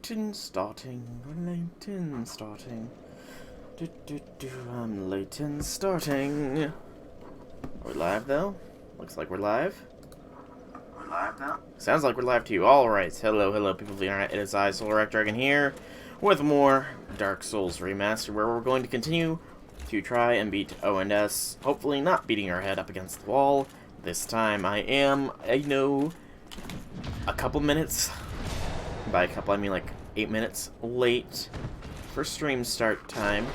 late in starting. I'm late in starting. Are we live though? Looks like we're live. We're live now? Sounds like we're live too. Alright, hello people of the internet. It is I, Solar Dragon here, with more Dark Souls Remastered, where we're going to continue to try and beat ONS. Hopefully not beating our head up against the wall. This time I know, a couple minutes. By a couple, I mean like 8 minutes late for stream start time.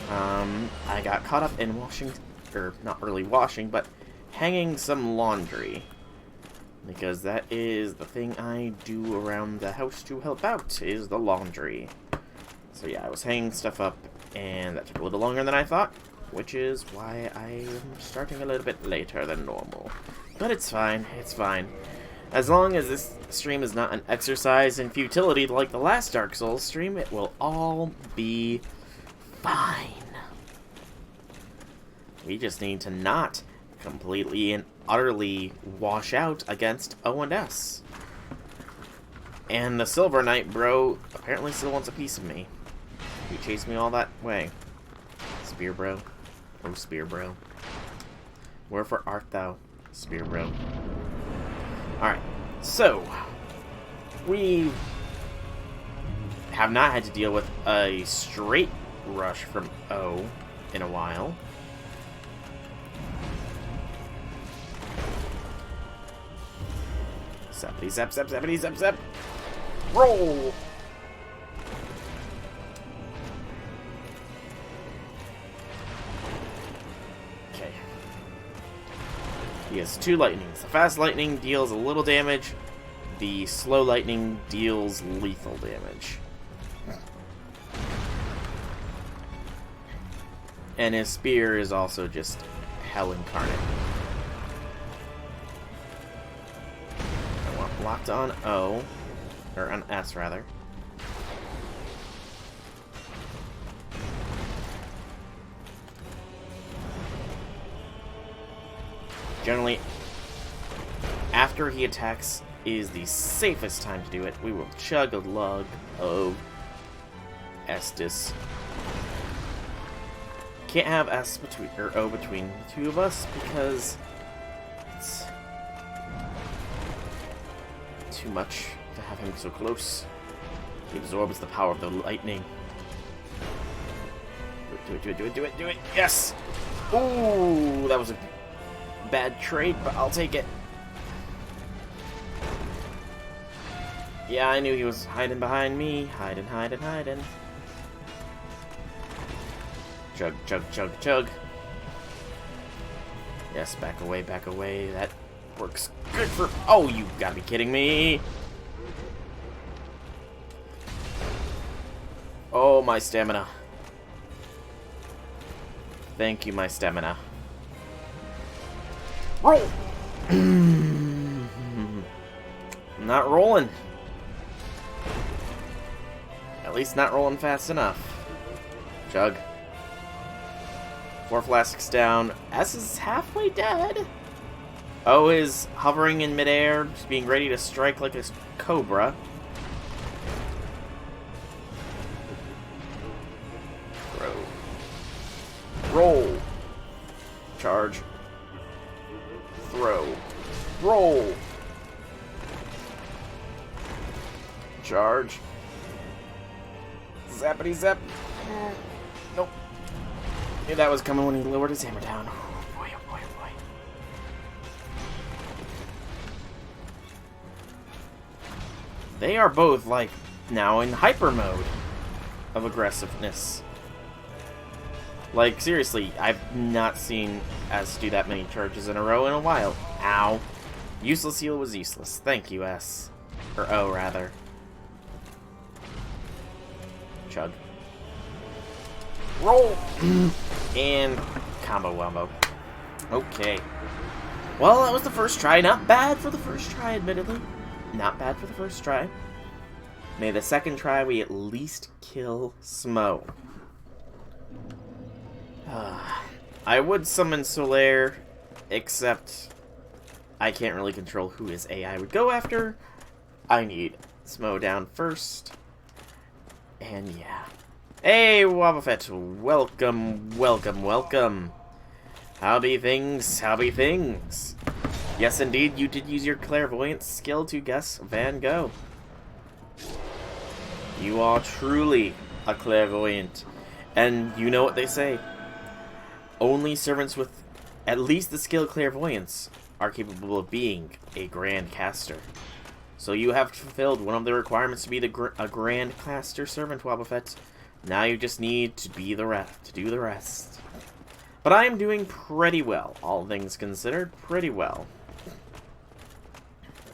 I got caught up in washing, or not really washing, but hanging some laundry. Because that is the thing I do around the house to help out, is the laundry. So yeah, I was hanging stuff up, and that took a little longer than I thought, which is why I am starting a little bit later than normal. But it's fine, it's fine. As long as this stream is not an exercise in futility like the last Dark Souls stream, it will all be fine. We just need to not completely and utterly wash out against ONS. And the Silver Knight bro apparently still wants a piece of me. He chased me all that way. Spear bro. Oh, spear bro. Wherefore art thou, spear bro? Alright, so we have not had to deal with a straight rush from O in a while. Zappity zap zap zappity zap zap. Roll! Okay. He has two lightnings. The fast lightning deals a little damage. The slow lightning deals lethal damage. And his spear is also just hell incarnate. I want locked on O, or on S rather. Generally, after he attacks is the safest time to do it. We will chug a lug of Estus. Can't have S between, or O between the two of us because it's too much to have him so close. He absorbs the power of the lightning. Do it. Yes! Ooh, that was a bad trade, but I'll take it. Yeah, I knew he was hiding behind me. Hiding. Chug. Yes, back away. That works good for... Oh, you gotta be kidding me. Oh, my stamina. Thank you, my stamina. Roll! I'm not rolling. At least not rolling fast enough. Chug. 4 flasks down. S is halfway dead. O is hovering in midair, just being ready to strike like a cobra. Throw. Roll. Charge. Throw. Roll. Charge. Zappity zap. Nope. Knew that was coming when he lowered his hammer down. Oh boy. They are both, like, now in hyper mode of aggressiveness. Like, seriously, I've not seen S do that many charges in a row in a while. Ow. Useless heal was useless. Thank you, S. Or O, rather. Chug. Roll! And combo wombo. Okay. Well, that was the first try. Not bad for the first try, admittedly. Not bad for the first try. May the second try we at least kill Smo. I would summon Solaire, except I can't really control who his AI would go after. I need Smo down first. And yeah. Hey, Wobbuffet, welcome, welcome, welcome. How be things? How be things? Yes, indeed, you did use your clairvoyance skill to guess Van Gogh. You are truly a clairvoyant. And you know what they say. Only servants with at least the skill clairvoyance are capable of being a Grand Caster. So you have fulfilled one of the requirements to be a Grand Caster servant, Wobbuffet. Now you just need to be to do the rest. But I am doing pretty well, all things considered, pretty well.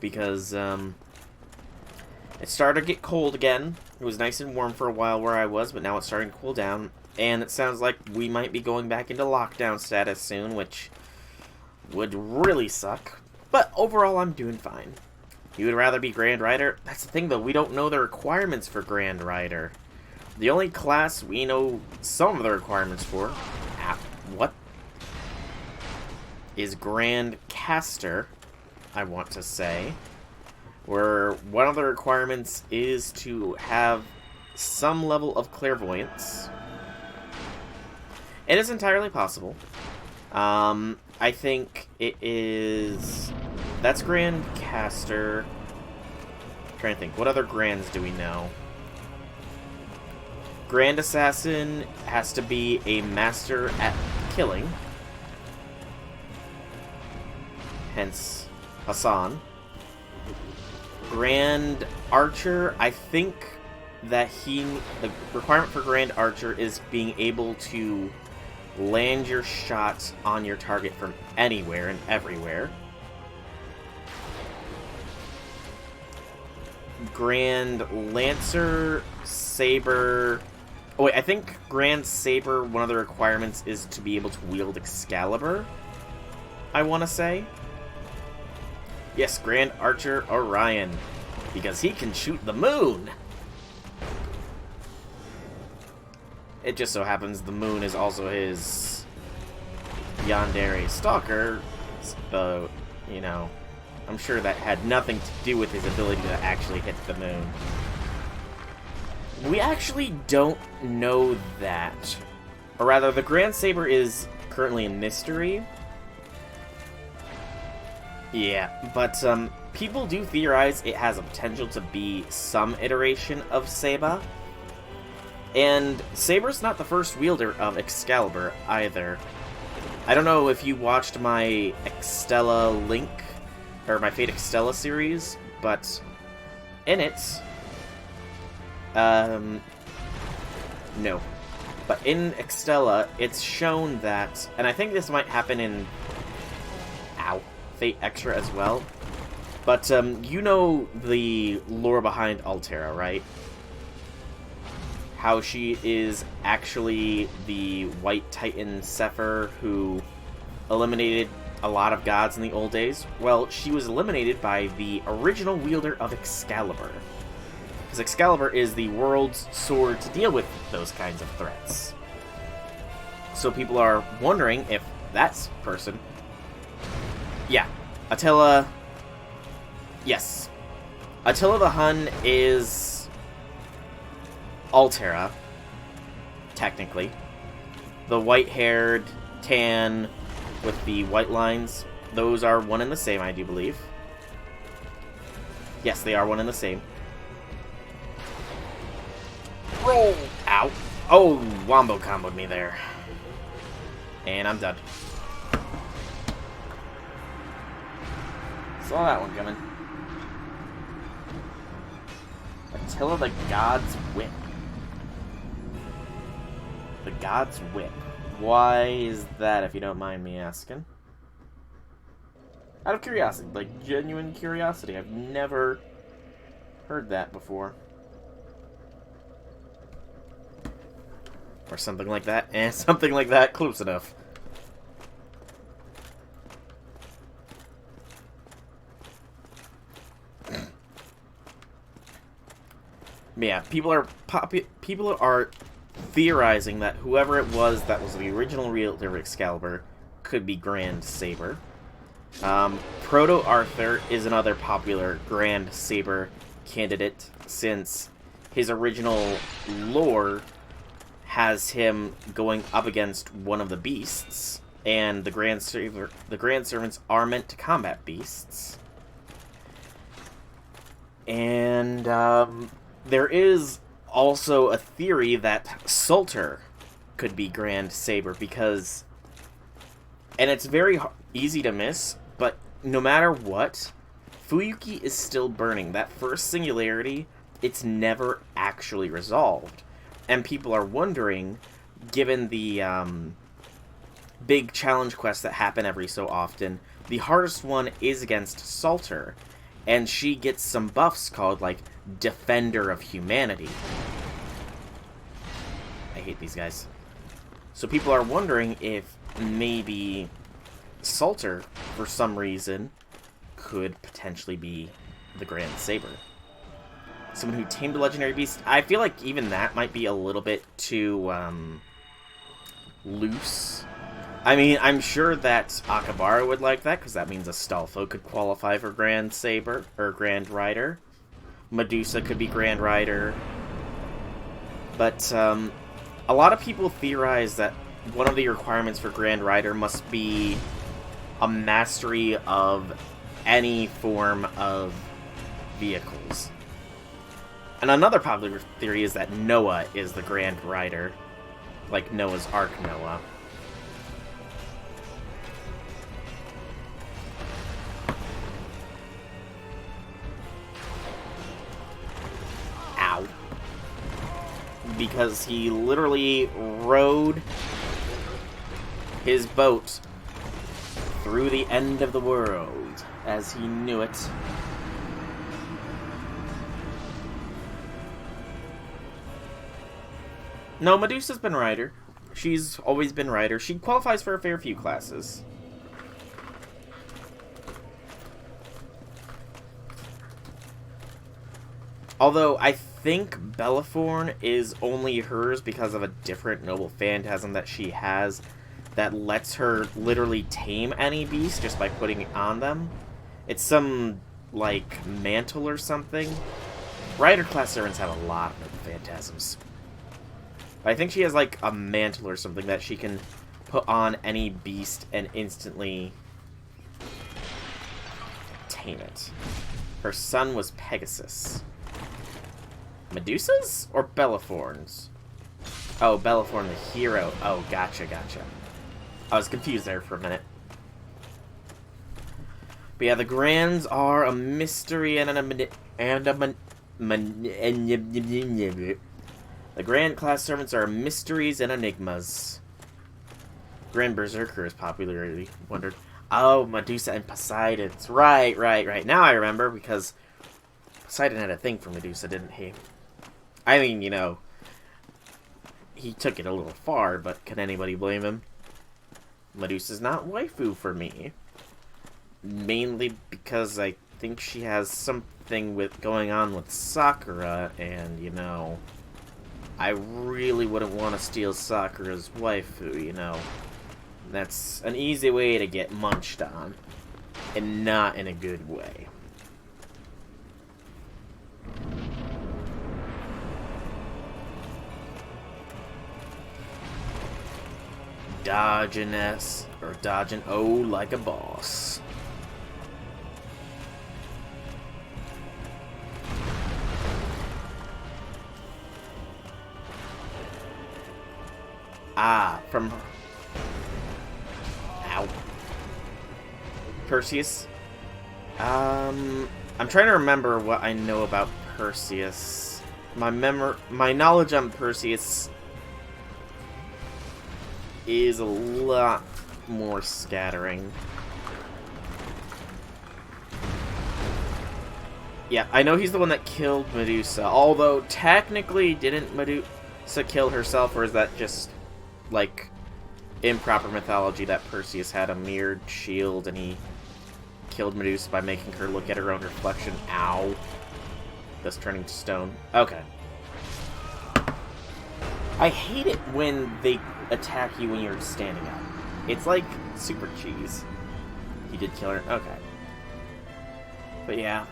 Because, it started to get cold again. It was nice and warm for a while where I was, but now it's starting to cool down. And it sounds like we might be going back into lockdown status soon, which would really suck. But overall, I'm doing fine. You would rather be Grand Rider? That's the thing, though. We don't know the requirements for Grand Rider. The only class we know some of the requirements for, what? Is Grand Caster, I want to say. Where one of the requirements is to have some level of clairvoyance. It is entirely possible. I think it is... That's Grand Caster. I'm trying to think, what other Grands do we know? Grand Assassin has to be a master at killing. Hence, Hassan. Grand Archer, I think that the requirement for Grand Archer is being able to land your shot on your target from anywhere and everywhere. Grand Lancer, Saber... Oh wait, I think Grand Saber, one of the requirements is to be able to wield Excalibur, I want to say. Yes, Grand Archer Orion, because he can shoot the moon! It just so happens the moon is also his Yandere Stalker, so, you know, I'm sure that had nothing to do with his ability to actually hit the moon. We actually don't know that. Or rather, the Grand Saber is currently a mystery. Yeah, but people do theorize it has a potential to be some iteration of Saba. And Saber's not the first wielder of Excalibur, either. I don't know if you watched my Extella Link, or my Fate Extella series, but in it... no. But in Extella, it's shown that... And I think this might happen in... Fate Extra as well. But, you know the lore behind Altera, right? How she is actually the White Titan Sepher who eliminated a lot of gods in the old days. Well, she was eliminated by the original wielder of Excalibur. Because Excalibur is the world's sword to deal with those kinds of threats. So people are wondering if that person... Yeah, Attila... Yes. Attila the Hun is... Altera, technically. The white-haired, tan, with the white lines, those are one and the same, I do believe. Yes, they are one and the same. Roll! Ow. Oh, wombo comboed me there. And I'm done. Saw that one coming. Attila the God's Whip. The God's Whip. Why is that, if you don't mind me asking? Out of curiosity, like genuine curiosity. I've never heard that before. Or something like that. And something like that, close enough. Yeah, people are theorizing that whoever it was that was the original wielder of Excalibur could be Grand Saber. Proto Arthur is another popular Grand Saber candidate, since his original lore has him going up against one of the beasts, and the Grand Servants are meant to combat beasts. And there is also a theory that Salter could be Grand Saber, because, and it's very easy to miss, but no matter what, Fuyuki is still burning. That first singularity, it's never actually resolved. And people are wondering, given the big challenge quests that happen every so often, the hardest one is against Salter, and she gets some buffs called, like, Defender of Humanity. I hate these guys. So people are wondering if maybe Salter, for some reason, could potentially be the Grand Saber. Someone who tamed a legendary beast. I feel like even that might be a little bit too loose. I mean, I'm sure that Akabara would like that, because that means Astolfo could qualify for Grand Saber, or Grand Rider. Medusa could be Grand Rider. But a lot of people theorize that one of the requirements for Grand Rider must be a mastery of any form of vehicles. And another popular theory is that Noah is the Grand Rider, like Noah's Ark Noah. Ow. Because he literally rowed his boat through the end of the world as he knew it. No, Medusa's been Rider. She's always been Rider. She qualifies for a fair few classes. Although, I think Belleforn is only hers because of a different noble phantasm that she has that lets her literally tame any beast just by putting it on them. It's some, like, mantle or something. Rider class servants have a lot of noble phantasms. I think she has, like, a mantle or something that she can put on any beast and instantly tame it. Her son was Pegasus. Medusa's? Or Belleforn's? Oh, Belleforn the hero. Oh, gotcha. I was confused there for a minute. But yeah, the Grands are a mystery the Grand class servants are mysteries and enigmas. Grand Berserker is popularly wondered. Oh, Medusa and Poseidon. Right. Now I remember, because Poseidon had a thing for Medusa, didn't he? I mean, you know, he took it a little far, but can anybody blame him? Medusa's not waifu for me. Mainly because I think she has something going on with Sakura, and, you know, I really wouldn't want to steal Sakura's waifu, you know. That's an easy way to get munched on, and not in a good way. Dodging S, or dodging O like a boss. Ah, from... Ow. Perseus. I'm trying to remember what I know about Perseus. My knowledge on Perseus is a lot more scattering. Yeah, I know he's the one that killed Medusa, although technically didn't Medusa kill herself, or is that just, like, improper mythology that Perseus had a mirrored shield and he killed Medusa by making her look at her own reflection? Ow. Thus turning to stone. Okay. I hate it when they attack you when you're standing up. It's like super cheese. He did kill her. Okay. But yeah.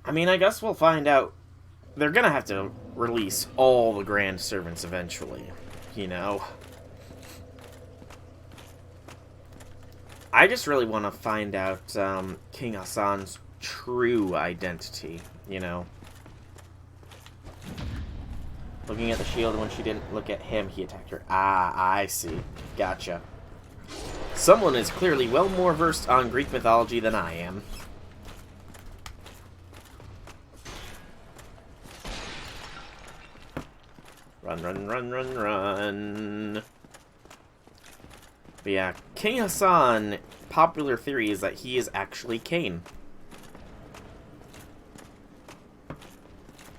I mean, I guess we'll find out they're gonna have to release all the Grand Servants eventually, you know? I just really want to find out King Hassan's true identity, you know? Looking at the shield, when she didn't look at him, he attacked her. Ah, I see. Gotcha. Someone is clearly well more versed on Greek mythology than I am. Run, run, run, run, run. But yeah, King Hassan, popular theory is that he is actually Cain.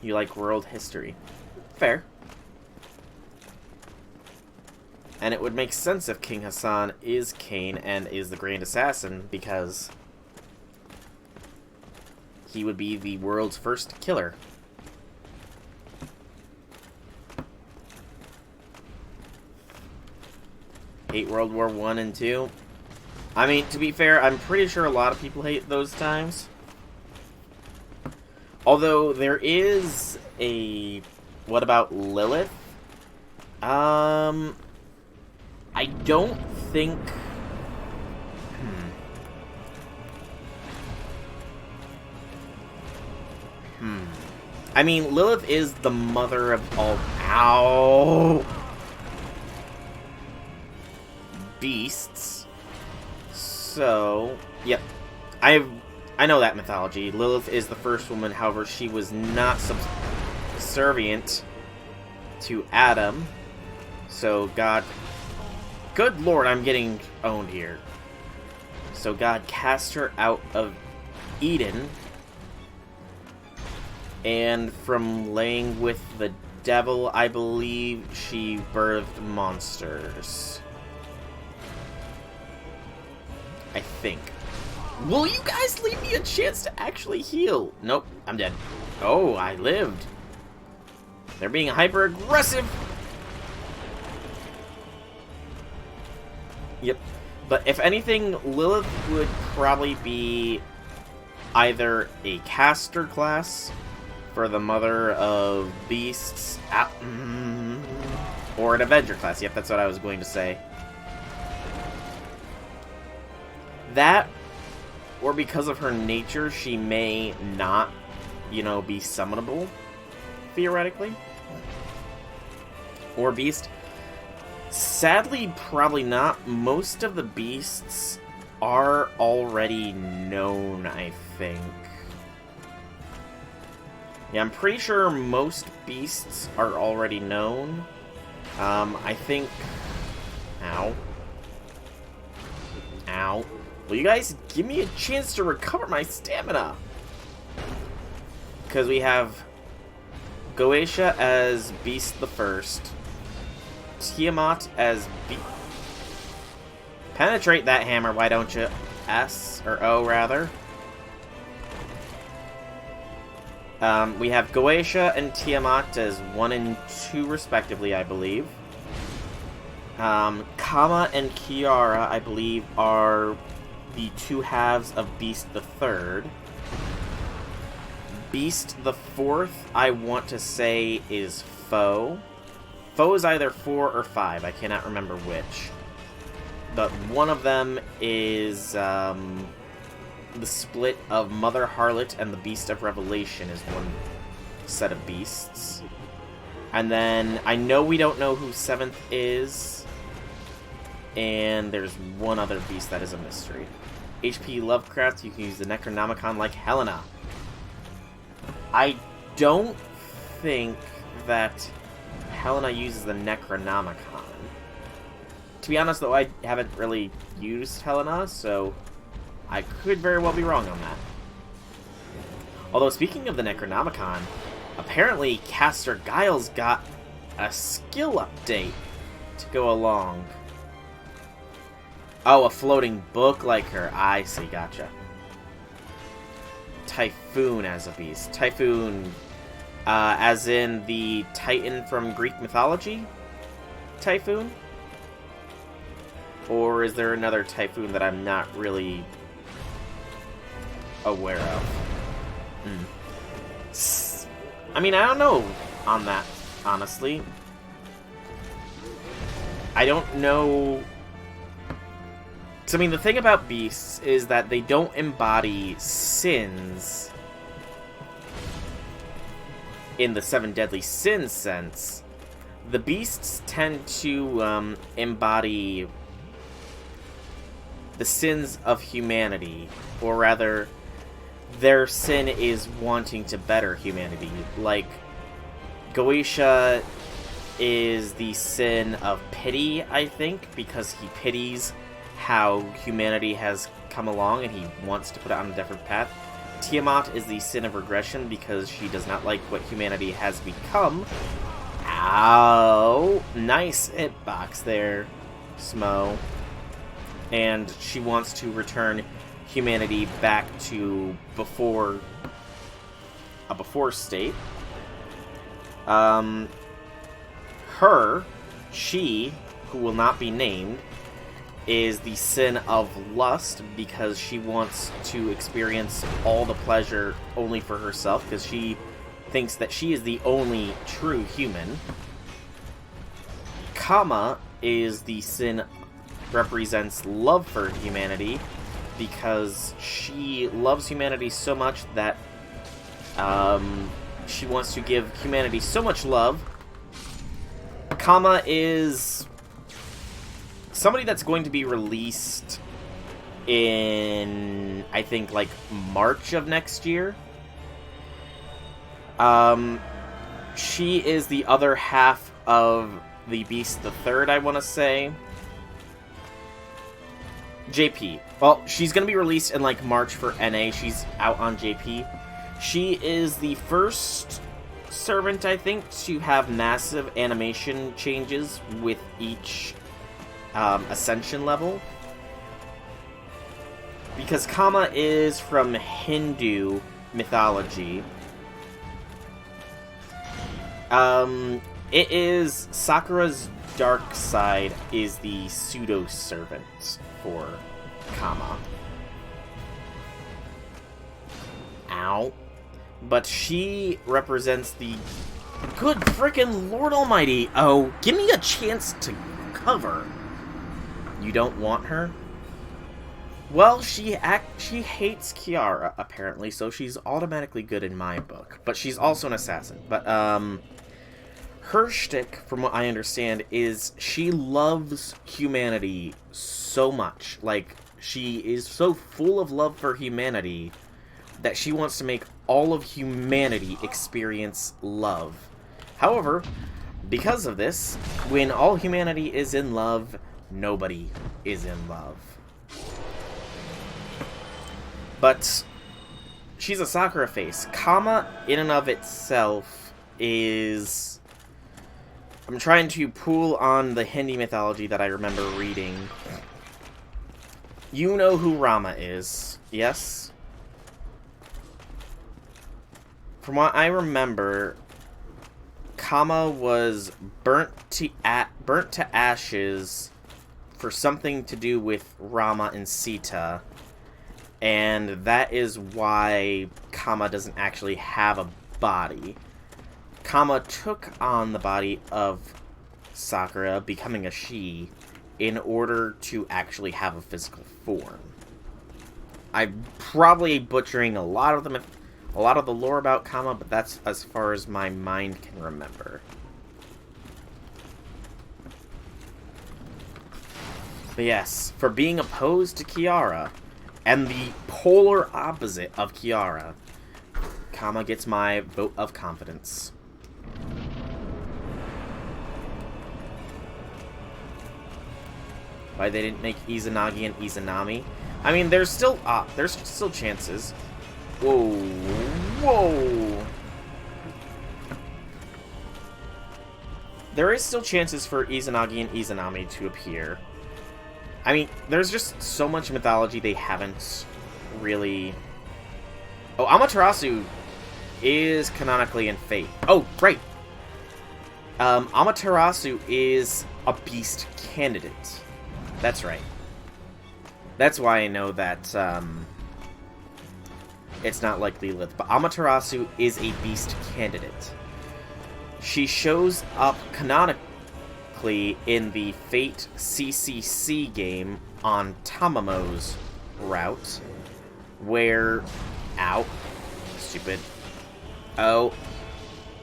You like world history. Fair. And it would make sense if King Hassan is Cain and is the Grand Assassin, because he would be the world's first killer. Hate World War I and II. I mean, to be fair, I'm pretty sure a lot of people hate those times. Although, there is a... What about Lilith? I don't think... I mean, Lilith is the mother of all... Ow! Beasts. So, yep. I know that mythology. Lilith is the first woman, however, she was not subservient to Adam. So God... Good Lord, I'm getting owned here. So God cast her out of Eden. And from laying with the devil, I believe she birthed monsters. I think. Will you guys leave me a chance to actually heal? Nope, I'm dead. Oh, I lived. They're being hyper-aggressive. Yep. But if anything, Lilith would probably be either a caster class for the mother of beasts, or an Avenger class. Yep, that's what I was going to say. That, or because of her nature, she may not, you know, be summonable, theoretically. Or beast. Sadly, probably not. Most of the beasts are already known, I think. Yeah, I'm pretty sure most beasts are already known. I think... Ow. Ow. Will you guys give me a chance to recover my stamina? Because we have Goetia as Beast the First. Tiamat as Penetrate that hammer, why don't you? S, or O, rather. We have Goetia and Tiamat as 1 and 2, respectively, I believe. Kama and Kiara, I believe, are the 2 halves of Beast the Third. Beast the Fourth, I want to say, is Foe. Foe is either 4 or 5, I cannot remember which. But one of them is the split of Mother Harlot and the Beast of Revelation is one set of beasts. And then, I know we don't know who 7th is. And there's one other beast that is a mystery. H.P. Lovecraft, you can use the Necronomicon like Helena. I don't think that Helena uses the Necronomicon. To be honest, though, I haven't really used Helena, so I could very well be wrong on that. Although, speaking of the Necronomicon, apparently Caster Giles got a skill update to go along. Oh, a floating book like her. I see, gotcha. Typhoon as a beast. Typhoon, as in the Titan from Greek mythology? Typhoon? Or is there another Typhoon that I'm not really aware of? I mean, I don't know on that, honestly. I don't know... So, I mean, the thing about beasts is that they don't embody sins in the 7 deadly sins sense. The beasts tend to embody the sins of humanity, or rather, their sin is wanting to better humanity. Like, Goetia is the sin of pity, I think, because he pities how humanity has come along and he wants to put it on a different path. Tiamat is the sin of regression because she does not like what humanity has become. Ow! Nice hitbox there, Smo. And she wants to return humanity back to before a before state. She, who will not be named, is the sin of lust because she wants to experience all the pleasure only for herself because she thinks that she is the only true human. Kama is the sin represents love for humanity because she loves humanity so much that she wants to give humanity so much love. Kama is somebody that's going to be released in, I think, like, March of next year. She is the other half of the Beast the Third, I want to say. JP. Well, she's going to be released in, like, March for NA. She's out on JP. She is the first servant, I think, to have massive animation changes with each ascension level. Because Kama is from Hindu mythology. It is Sakura's dark side is the pseudo-servant for Kama. Ow. But she represents the... Good frickin' Lord Almighty! Oh, give me a chance to cover. You don't want her? Well, she hates Kiara, apparently, so she's automatically good in my book. But she's also an assassin. But, her shtick, from what I understand, is she loves humanity so much. Like, she is so full of love for humanity that she wants to make all of humanity experience love. However, because of this, when all humanity is in love, nobody is in love. But she's a Sakura face. Kama, in and of itself, is... I'm trying to pull on the Hindi mythology that I remember reading. You know who Rama is, yes? From what I remember, Kama was burnt to ashes for something to do with Rama and Sita, and that is why Kama doesn't actually have a body. Kama took on the body of Sakura, becoming a she, in order to actually have a physical form. I'm probably butchering a lot of the lore about Kama, but that's as far as my mind can remember. But yes, for being opposed to Kiara, and the polar opposite of Kiara, Kama gets my vote of confidence. Why they didn't make Izanagi and Izanami? I mean, there's still chances. Whoa, whoa! There is still chances for Izanagi and Izanami to appear. I mean, there's just so much mythology they haven't really... Oh, Amaterasu is canonically in Fate. Oh, right! Amaterasu is a beast candidate. That's right. That's why I know that, it's not like Lilith, but Amaterasu is a beast candidate. She shows up canonically in the Fate CCC game on Tamamo's route, where... Ow. Stupid. Oh.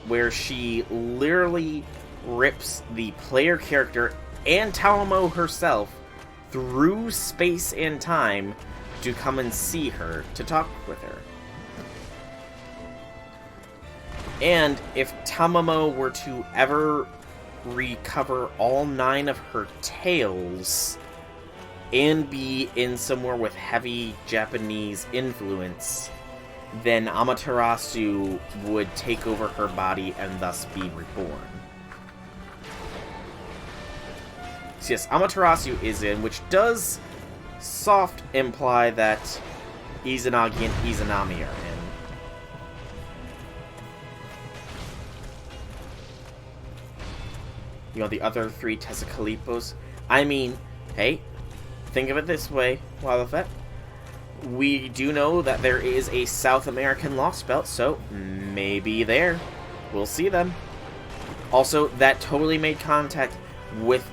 Where she literally rips the player character and Tamamo herself through space and time to come and see her, to talk with her. And if Tamamo were to ever recover all 9 of her tails and be in somewhere with heavy Japanese influence, then Amaterasu would take over her body and thus be reborn. So yes, Amaterasu is in, which does soft imply that Izanagi and Izanami are in. You know, the other 3 Tezcalipos. I mean, hey, think of it this way, Wildfett. We do know that there is a South American Lost Belt, so maybe there. We'll see them. Also, that totally made contact with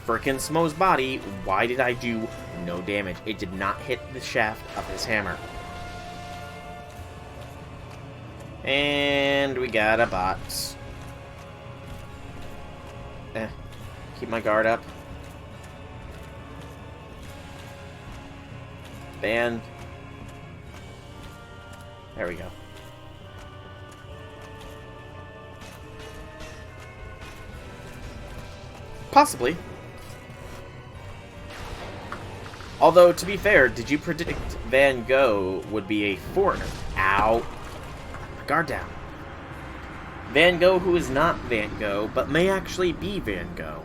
frickin' Smo's body. Why did I do no damage? It did not hit the shaft of his hammer. And we got a bot. Keep my guard up. Band. There we go. Possibly. Although, to be fair, did you predict Van Gogh would be a foreigner? Ow. Guard down. Van Gogh, who is not Van Gogh, but may actually be Van Gogh.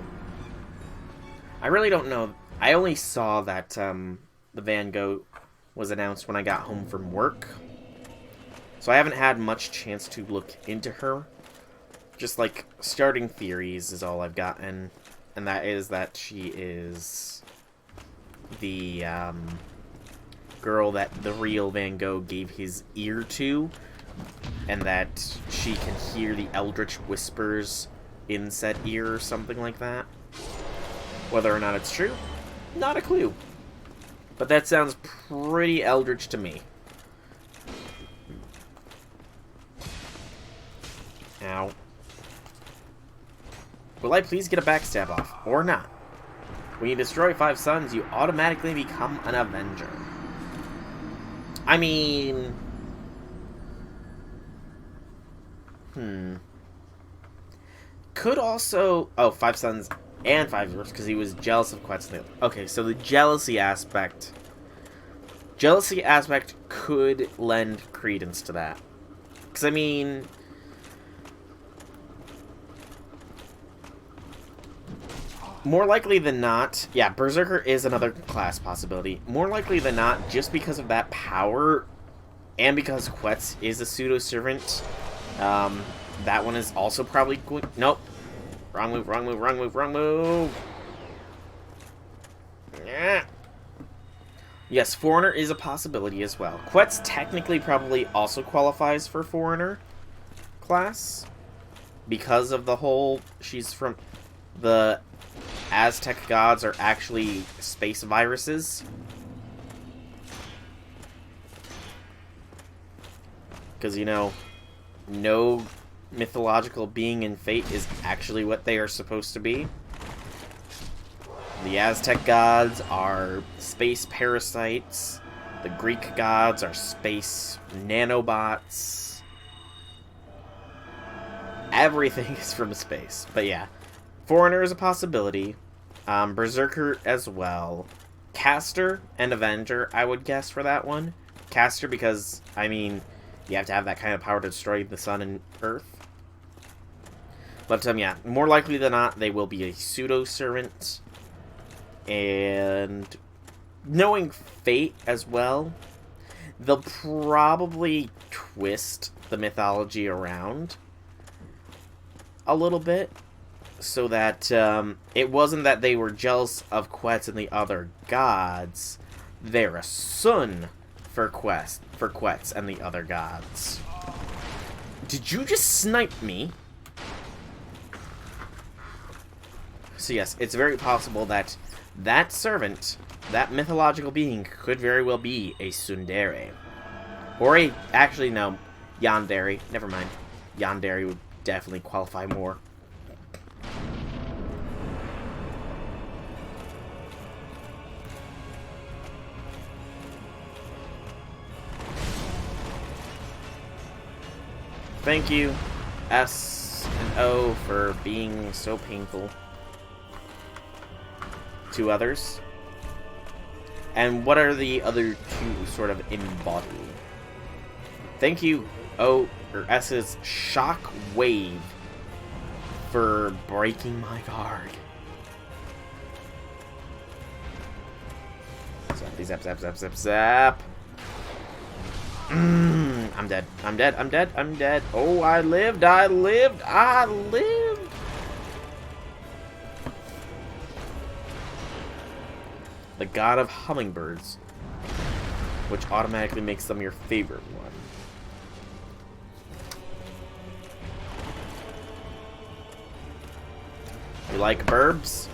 I really don't know. I only saw that the Van Gogh was announced when I got home from work. So I haven't had much chance to look into her. Just like starting theories is all I've gotten. And that is that she is the girl that the real Van Gogh gave his ear to. And that she can hear the eldritch whispers in said ear or something like that. Whether or not it's true, not a clue. But that sounds pretty eldritch to me. Ow. Will I please get a backstab off? Or not? When you destroy 5 suns, you automatically become an Avenger. I mean... Could also... Oh, 5 suns and 5 dwarfs, because he was jealous of Quetzalcoatl. Okay, so the jealousy aspect... Jealousy aspect could lend credence to that. Because, I mean... More likely than not... Yeah, Berserker is another class possibility. More likely than not, just because of that power, and because Quetz is a pseudo-servant... that one is also probably going... Nope. Wrong move, wrong move, wrong move, wrong move. Yeah. Yes, Foreigner is a possibility as well. Quetz technically probably also qualifies for Foreigner class. Because of the whole... She's from... The Aztec gods are actually space viruses. Because, you know... No mythological being in Fate is actually what they are supposed to be. The Aztec gods are space parasites. The Greek gods are space nanobots. Everything is from space. But yeah, Foreigner is a possibility. Berserker as well. Caster and Avenger, I would guess, for that one. Caster because, I mean... You have to have that kind of power to destroy the sun and earth. But, yeah, more likely than not, they will be a pseudo-servant. And knowing Fate as well, they'll probably twist the mythology around a little bit. So that it wasn't that they were jealous of Quetz and the other gods. They're a Sun for Quetz and the other gods. Did you just snipe me? So yes, it's very possible that that servant, that mythological being, could very well be a tsundere. Or a... Actually, no. Yandere. Never mind. Yandere would definitely qualify more. Thank you, S and O, for being so painful to others. And what are the other two sort of embody? Thank you, O, or S's shock wave for breaking my guard. Zappy zap zap zap zap zap. I'm dead. I'm dead. I'm dead. I'm dead. Oh, I lived. I lived. I lived. The god of hummingbirds, which automatically makes them your favorite one. You like burbs?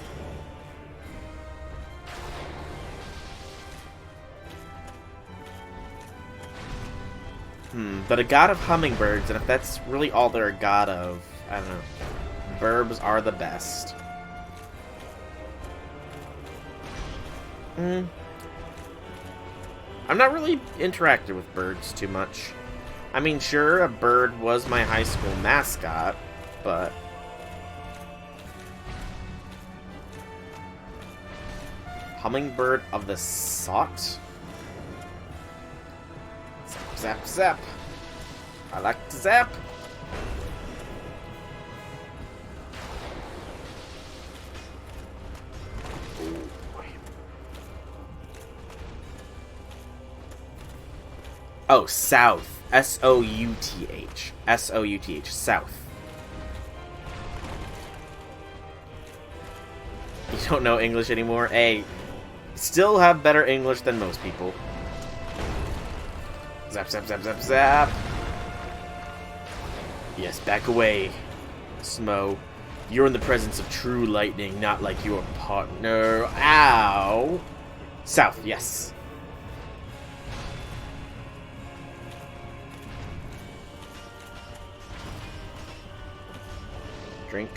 But a god of hummingbirds, and if that's really all they're a god of, I don't know. Burbs are the best. I'm not really interacted with birds too much. I mean, sure, a bird was my high school mascot, but... Hummingbird of the Sot? Zap, zap, zap. I like to zap. Oh, South. S-O-U-T-H. S-O-U-T-H. South. You don't know English anymore? Hey, still have better English than most people. Zap, zap, zap, zap, zap. Yes, back away, Smo. You're in the presence of true lightning, not like your partner. Ow! South, yes. Drink.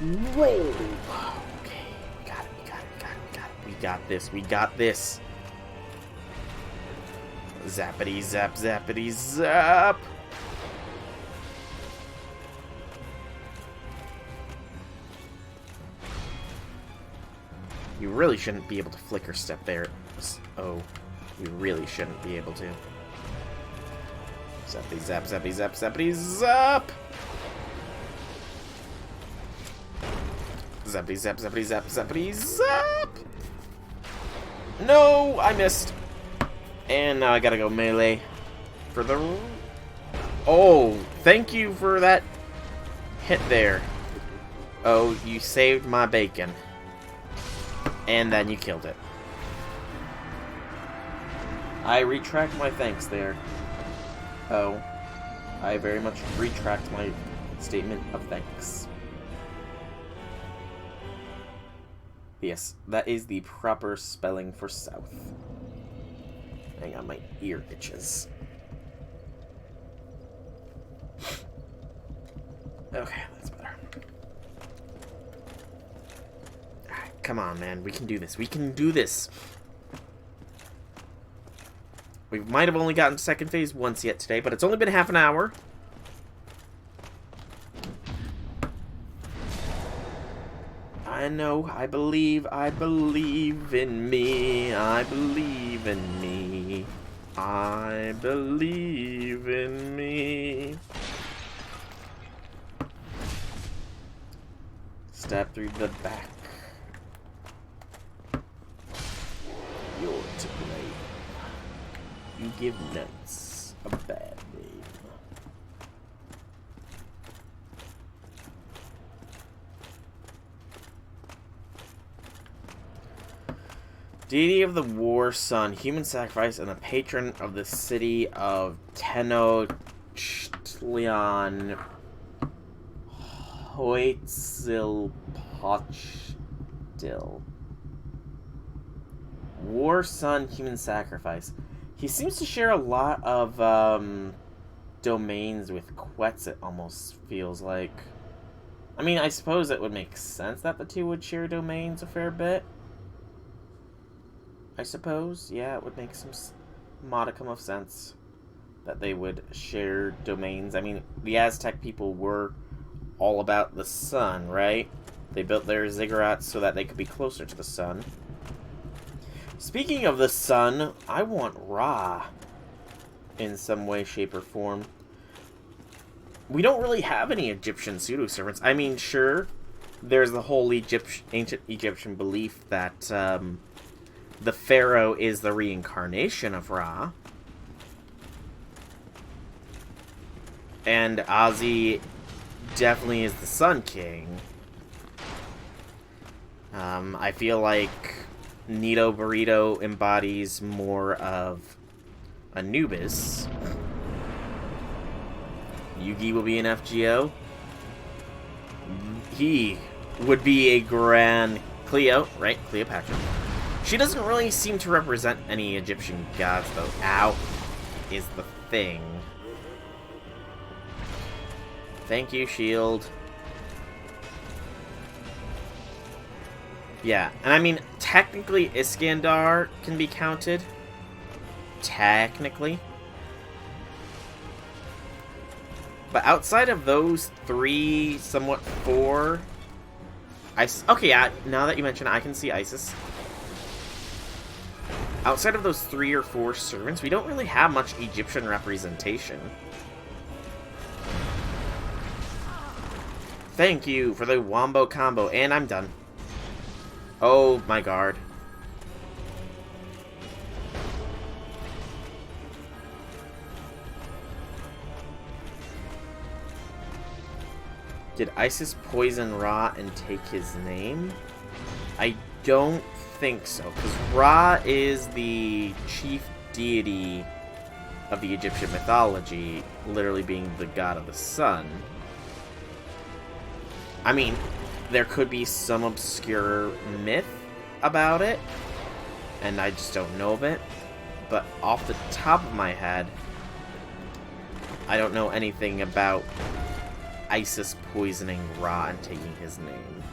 Roll! Okay, we got it, we got it, we got it, we got it. We got this, we got this. Zappity zap, zappity zap! You really shouldn't be able to flicker step there. Oh, you really shouldn't be able to. Zappity zap, zappity zap, zappity zap! Zappity zap, zappity zap, zappity zap! No, I missed. And now I gotta go melee for the... Oh, thank you for that hit there. Oh, you saved my bacon. And then you killed it. I retract my thanks there. Oh, I very much retract my statement of thanks. Yes, that is the proper spelling for south. Hang on, my ear itches. Okay, that's better. Alright, come on, man. We can do this. We can do this. We might have only gotten second phase once yet today, but it's only been half an hour. I know, I believe in me, I believe in me, I believe in me. Stab through the back. You're to blame. You give nuts a bad name. Deity of the war sun, human sacrifice, and the patron of the city of Tenochtitlan Huitzilopochtli. War sun, human sacrifice. He seems to share a lot of domains with Quetzit, almost feels like. I mean, I suppose it would make sense that the two would share domains a fair bit. I suppose, yeah, it would make some modicum of sense that they would share domains. I mean, the Aztec people were all about the sun, right? They built their ziggurats so that they could be closer to the sun. Speaking of the sun, I want Ra in some way, shape, or form. We don't really have any Egyptian pseudo-servants. I mean, sure, there's the whole ancient Egyptian belief that the pharaoh is the reincarnation of Ra. And Ozzy definitely is the Sun King. I feel like Nito Burrito embodies more of Anubis. Yugi will be an FGO. He would be a Grand Cleo, right? Cleopatra. She doesn't really seem to represent any Egyptian gods, though. Ow is the thing. Thank you, shield. Yeah, and I mean, technically Iskandar can be counted. Technically. But outside of those three, somewhat four... Okay, yeah, now that you mention it, I can see Isis. Outside of those 3 or 4 servants, we don't really have much Egyptian representation. Thank you for the wombo combo, and I'm done. Oh, my guard. Did Isis poison Ra and take his name? I don't think so, because Ra is the chief deity of the Egyptian mythology, literally being the god of the sun. I mean, there could be some obscure myth about it, and I just don't know of it, but off the top of my head, I don't know anything about Isis poisoning Ra and taking his name.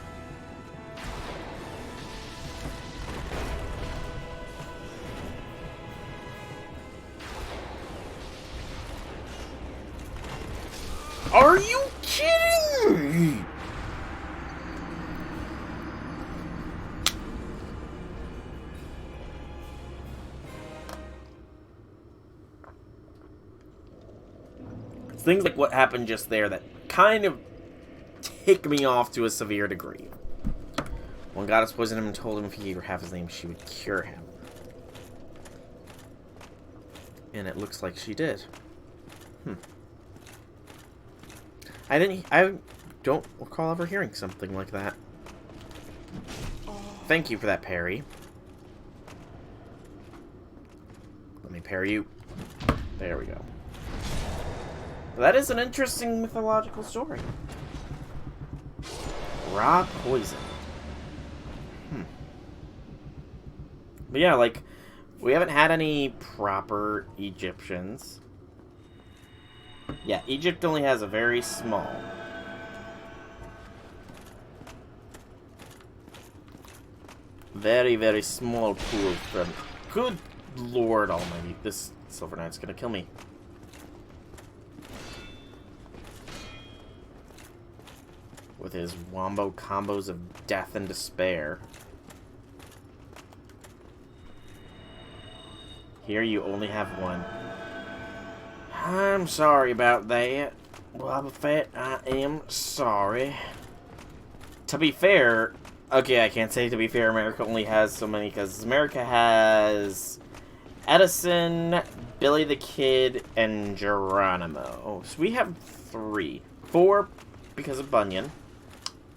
Are you kidding me? It's things like what happened just there that kind of tick me off to a severe degree. One goddess poisoned him and told him if he gave her half his name, she would cure him. And it looks like she did. I don't recall ever hearing something like that. Thank you for that parry. Let me parry you. There we go. That is an interesting mythological story. Raw poison. But yeah, like, we haven't had any proper Egyptians. Yeah, Egypt only has a very small. Very, very small pool from... Good Lord Almighty, this Silver Knight's gonna kill me. With his wombo combos of death and despair. Here you only have one. I'm sorry about that. Boba Fett, I am sorry. To be fair, okay, I can't say to be fair, America only has so many, because America has Edison, Billy the Kid, and Geronimo. So we have 3. 4 because of Bunyan.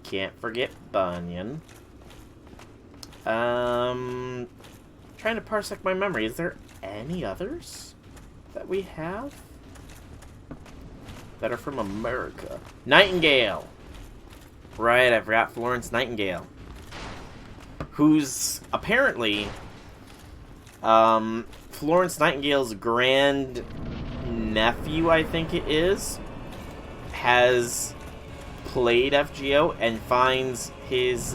Can't forget Bunyan. Trying to parsec my memory. Is there any others that we have that are from America? Nightingale! Right, I forgot Florence Nightingale. Who's apparently Florence Nightingale's grand nephew, I think it is, has played FGO and finds his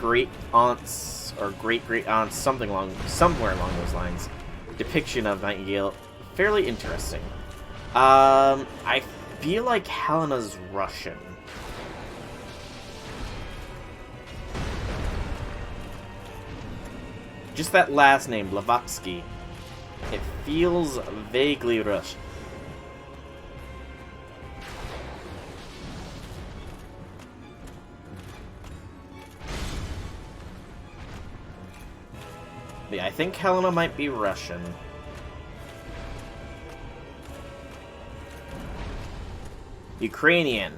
great aunts or great aunts, somewhere along those lines, depiction of Nightingale fairly interesting. I feel like Helena's Russian. Just that last name, Blavatsky. It feels vaguely Russian. Yeah, I think Helena might be Russian. Ukrainian.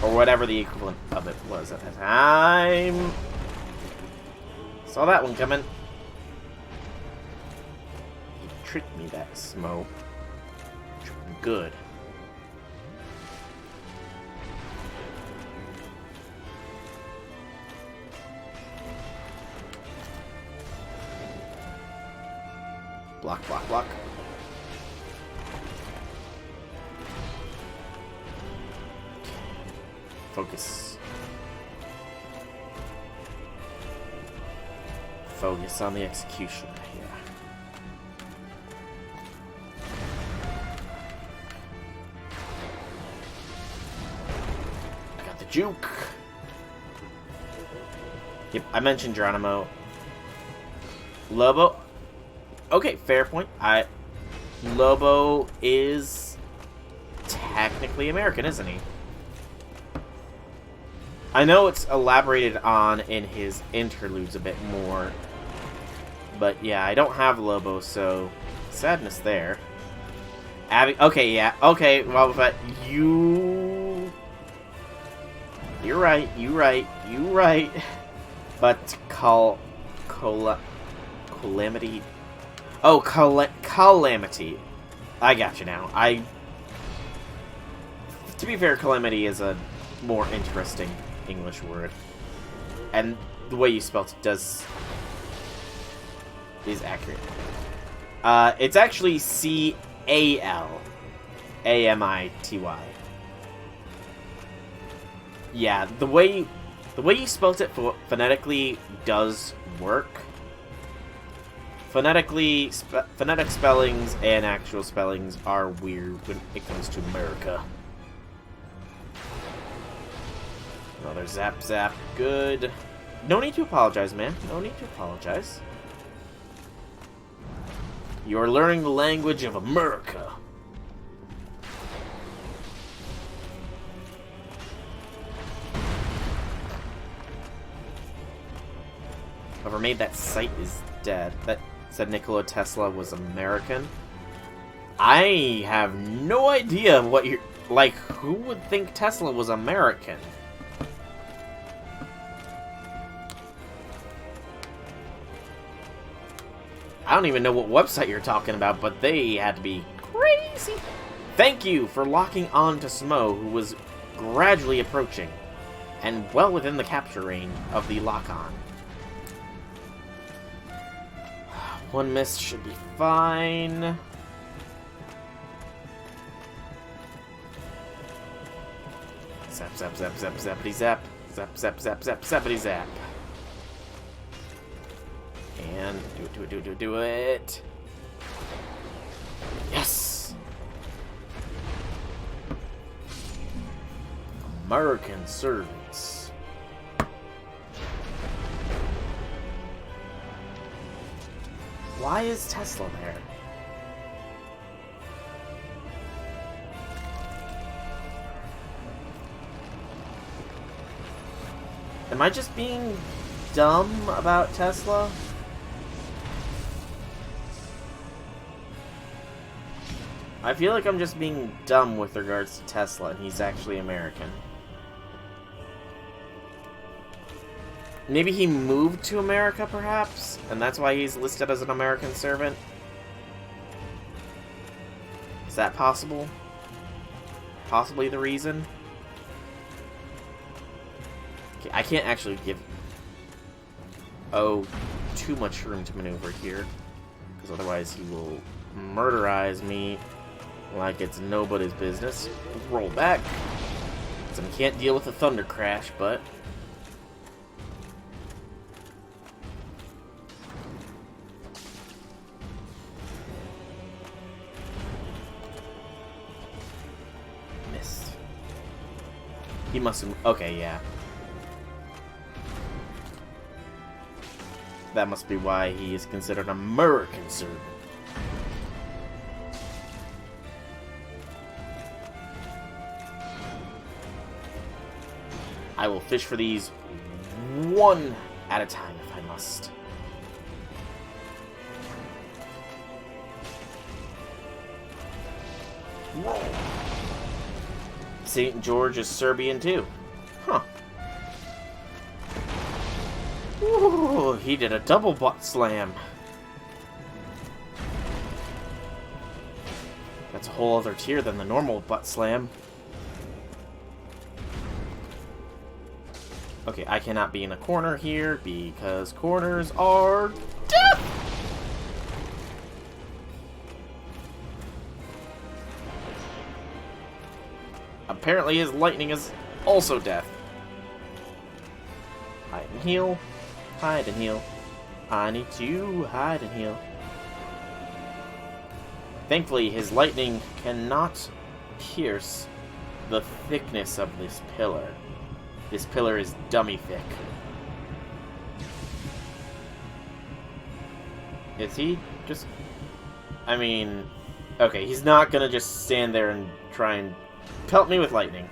Or whatever the equivalent of it was at the time. Saw that one coming. He tricked me, that Smo. Good. Block, block, block. Focus. Focus on the execution here. I got the juke. Yep, I mentioned Geronimo. Lobo. Okay, fair point. Lobo is technically American, isn't he? I know it's elaborated on in his interludes a bit more. But yeah, I don't have Lobo, so sadness there. Abby, okay, yeah, okay, well, but you're right. But Calamity. Oh, Calamity. I got you now. To be fair, Calamity is a more interesting English word. And the way you spelled it is accurate. It's actually C-A-L-A-M-I-T-Y. Yeah, the way you spelled it phonetically does work. Phonetic spellings and actual spellings are weird when it comes to America. Another zap zap. Good. No need to apologize, man. No need to apologize. You're learning the language of America. Whoever made that site is dead. That said Nikola Tesla was American. I have no idea what you're... Like, who would think Tesla was American? I don't even know what website you're talking about, but they had to be crazy. Thank you for locking on to Smo, who was gradually approaching, and well within the capture range of the lock-on. One miss should be fine. Zap, zap, zap, zap, zappity zap. Zap, zap, zap, zap, zappity zap. And do it. Yes! American servants. Why is Tesla there? Am I just being dumb about Tesla? I feel like I'm just being dumb with regards to Tesla, and he's actually American. Maybe he moved to America, perhaps? And that's why he's listed as an American servant? Is that possible? Possibly the reason? Okay, I can't actually give... too much room to maneuver here. Because otherwise he will murderize me like it's nobody's business. Roll back. So I can't deal with a thunder crash, but... missed. He must have... okay, yeah. That must be why he is considered an American servant. I will fish for these one at a time if I must. Whoa. St. George is Serbian too. Huh. Ooh, he did a double butt slam. That's a whole other tier than the normal butt slam. Okay, I cannot be in a corner here because corners are death! Apparently his lightning is also death. Hide and heal. Hide and heal. I need to hide and heal. Thankfully, his lightning cannot pierce the thickness of this pillar. This pillar is dummy thick. Is he just... I mean... okay, he's not gonna just stand there and try and pelt me with lightning.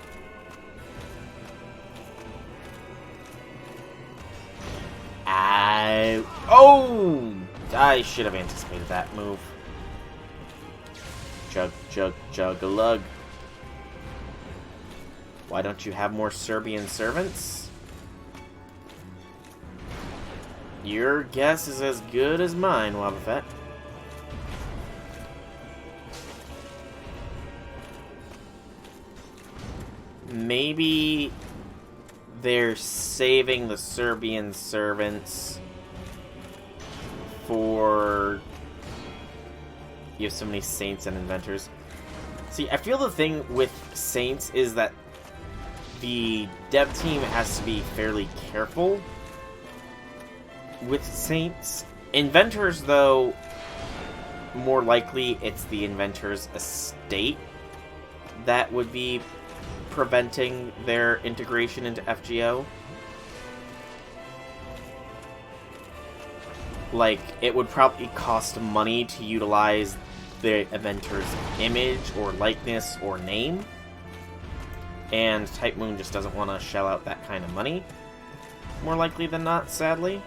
Oh! I should have anticipated that move. Chug, chug, chug-a-lug. Why don't you have more Serbian servants? Your guess is as good as mine, Wobbuffet. Maybe they're saving the Serbian servants for... you have so many saints and inventors. See, I feel the thing with saints is that the dev team has to be fairly careful with saints. Inventors, though, more likely it's the inventor's estate that would be preventing their integration into FGO. Like, it would probably cost money to utilize the inventor's image or likeness or name. And Type Moon just doesn't want to shell out that kind of money. More likely than not, sadly.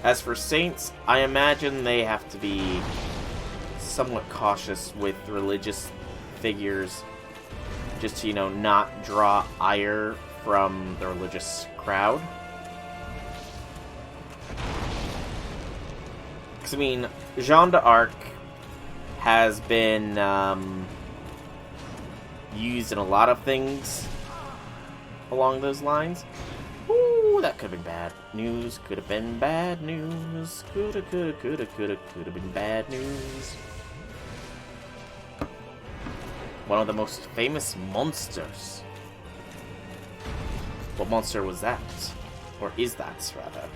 As for Saints, I imagine they have to be somewhat cautious with religious figures, just to, you know, not draw ire from the religious crowd. Because, I mean, Jeanne d'Arc has been used in a lot of things along those lines. Ooh, that could have been bad news. Could have been bad news. Could have been bad news. One of the most famous monsters. What monster was that? Or is that, rather?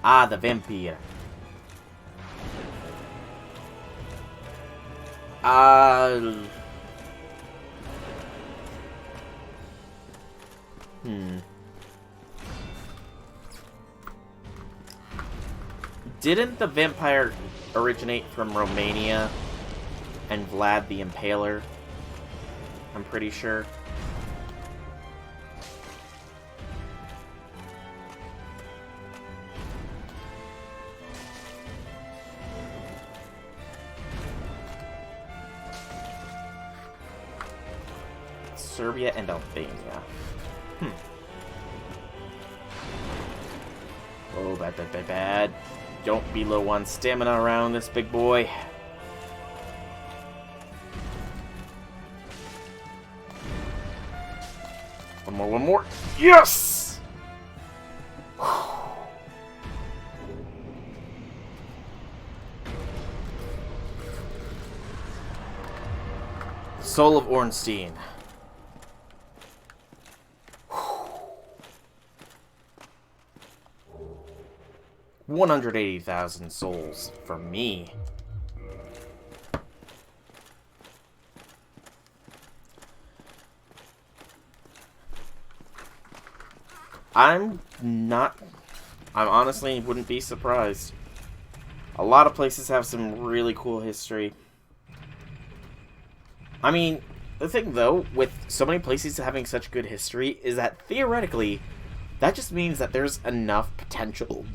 Ah, the vampire. Didn't the vampire originate from Romania? and Vlad the Impaler. I'm pretty sure. Serbia and Albania. Oh, bad, bad, bad, bad. Don't be low on stamina around this big boy. One more. Yes! Soul of Ornstein. 180,000 souls for me. I honestly wouldn't be surprised. A lot of places have some really cool history. I mean, the thing though, with so many places having such good history, is that theoretically, that just means that there's enough potential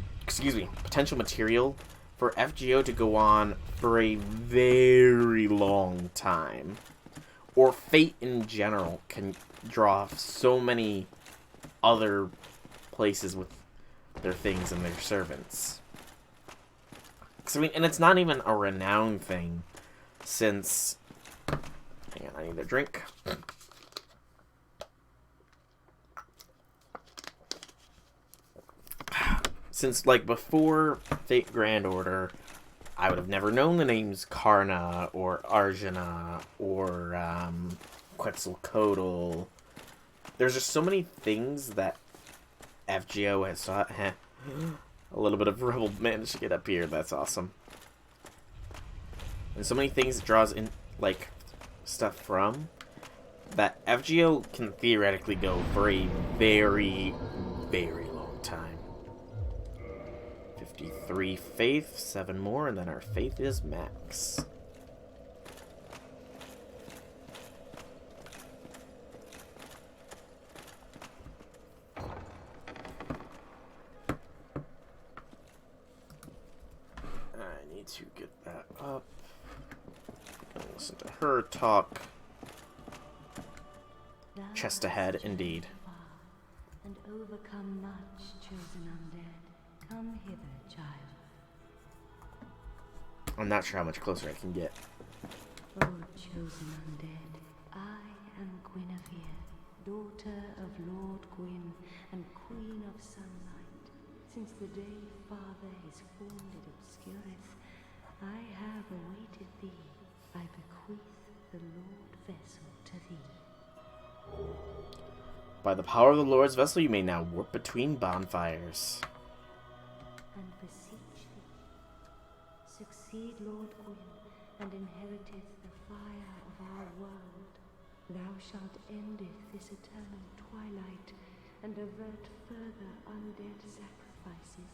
material for FGO to go on for a very long time. Or Fate in general can draw so many other places with their things and their servants. 'Cause, I mean, and it's not even a renown thing, since... Hang on, I need a drink. Since, like, before Fate Grand Order, I would have never known the names Karna, or Arjuna, or, Quetzalcoatl. There's just so many things that FGO has taught. A little bit of Rebel managed to get up here. That's awesome. And so many things it draws in, like, stuff from, that FGO can theoretically go for a very, very long time. 53 faith, 7 more, and then our faith is max. I need to get that up. Listen to her talk. Chest ahead, indeed. And overcome much, chosen undead. Come hither, child. I'm not sure how much closer I can get. O chosen undead, I am Guinevere, daughter of Lord Gwyn and Queen of Sunlight. Since the day Father his form did obscureth, I have awaited thee. I bequeath the Lord vessel to thee. By the power of the Lord's vessel, you may now warp between bonfires. And beseech thee, succeed Lord Gwyn, and inheriteth the fire of our world. Thou shalt endeth this eternal twilight, and avert further undead sacrifices.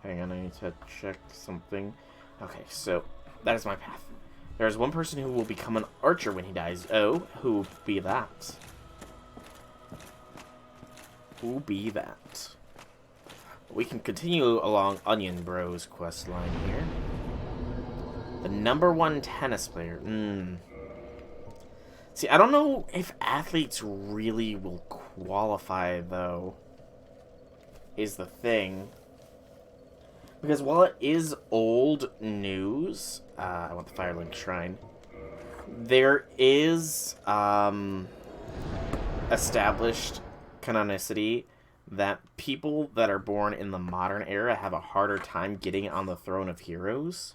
Hang on, I need to check something. Okay, so that is my path. There is one person who will become an archer when he dies. Oh, who be that? Who be that? We can continue along Onion Bros quest line here. The #1 tennis player. See, I don't know if athletes really will qualify, though, is the thing. Because while it is old news, I want the Firelink Shrine, there is established canonicity that people that are born in the modern era have a harder time getting on the throne of heroes.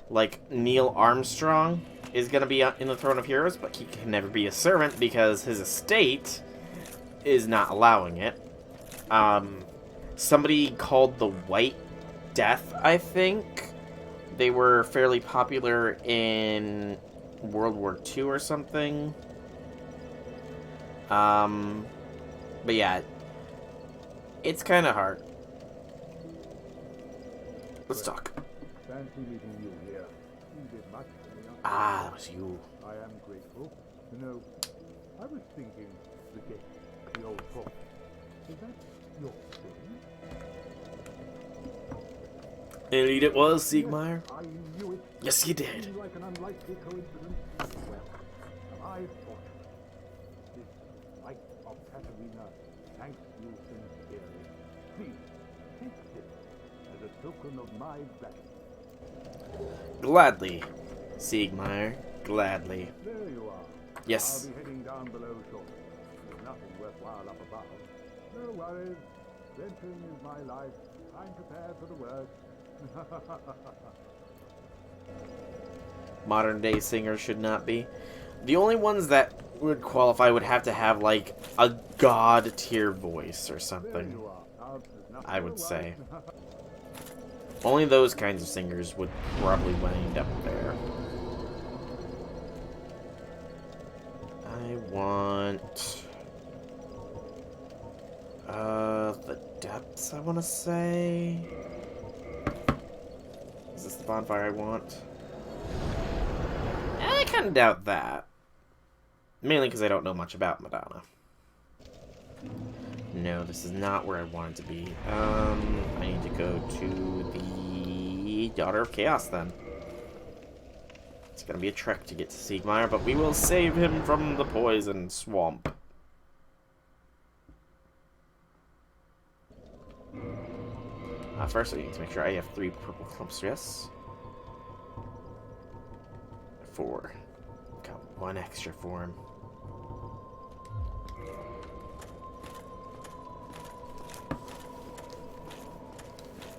Like, Neil Armstrong is going to be in the throne of heroes, but he can never be a servant because his estate is not allowing it. Somebody called the White Death, I think. They were fairly popular in World War II or something. But yeah, It's kind of hard. Let's talk. Fancy meeting you here. You did much for me. Ah, that was you. I am grateful. You know, I was thinking the gate, the old fort. Is that your thing? Indeed it was, Siegmeyer. Yes, I knew it. Yes, you did. Seemed like an unlikely coincidence. Well, am I fortunate? This light of Katarina thanks you sincerely. Please, take this as a token of my gratitude. Gladly, Siegmeyer. Gladly. There you are. Yes. I'll be heading down below shortly. There's nothing worthwhile up above. No worries. Venturing is my life. I'm prepared for the worst. Modern day singers should not be. The only ones that would qualify would have to have, like, a god tier voice or There something, you are. Now, there's nothing I would to say. worry. Only those kinds of singers would probably wind up there. I want... the depths, I want to say. Is this the bonfire I want? I kind of doubt that. Mainly because I don't know much about Madonna. No, this is not where I wanted to be. I need to go to the Daughter of Chaos, then. It's gonna be a trek to get to Siegmeyer, but we will save him from the poison swamp. First, I need to make sure I have 3 purple clumps. Yes. 4. Got 1 extra for him.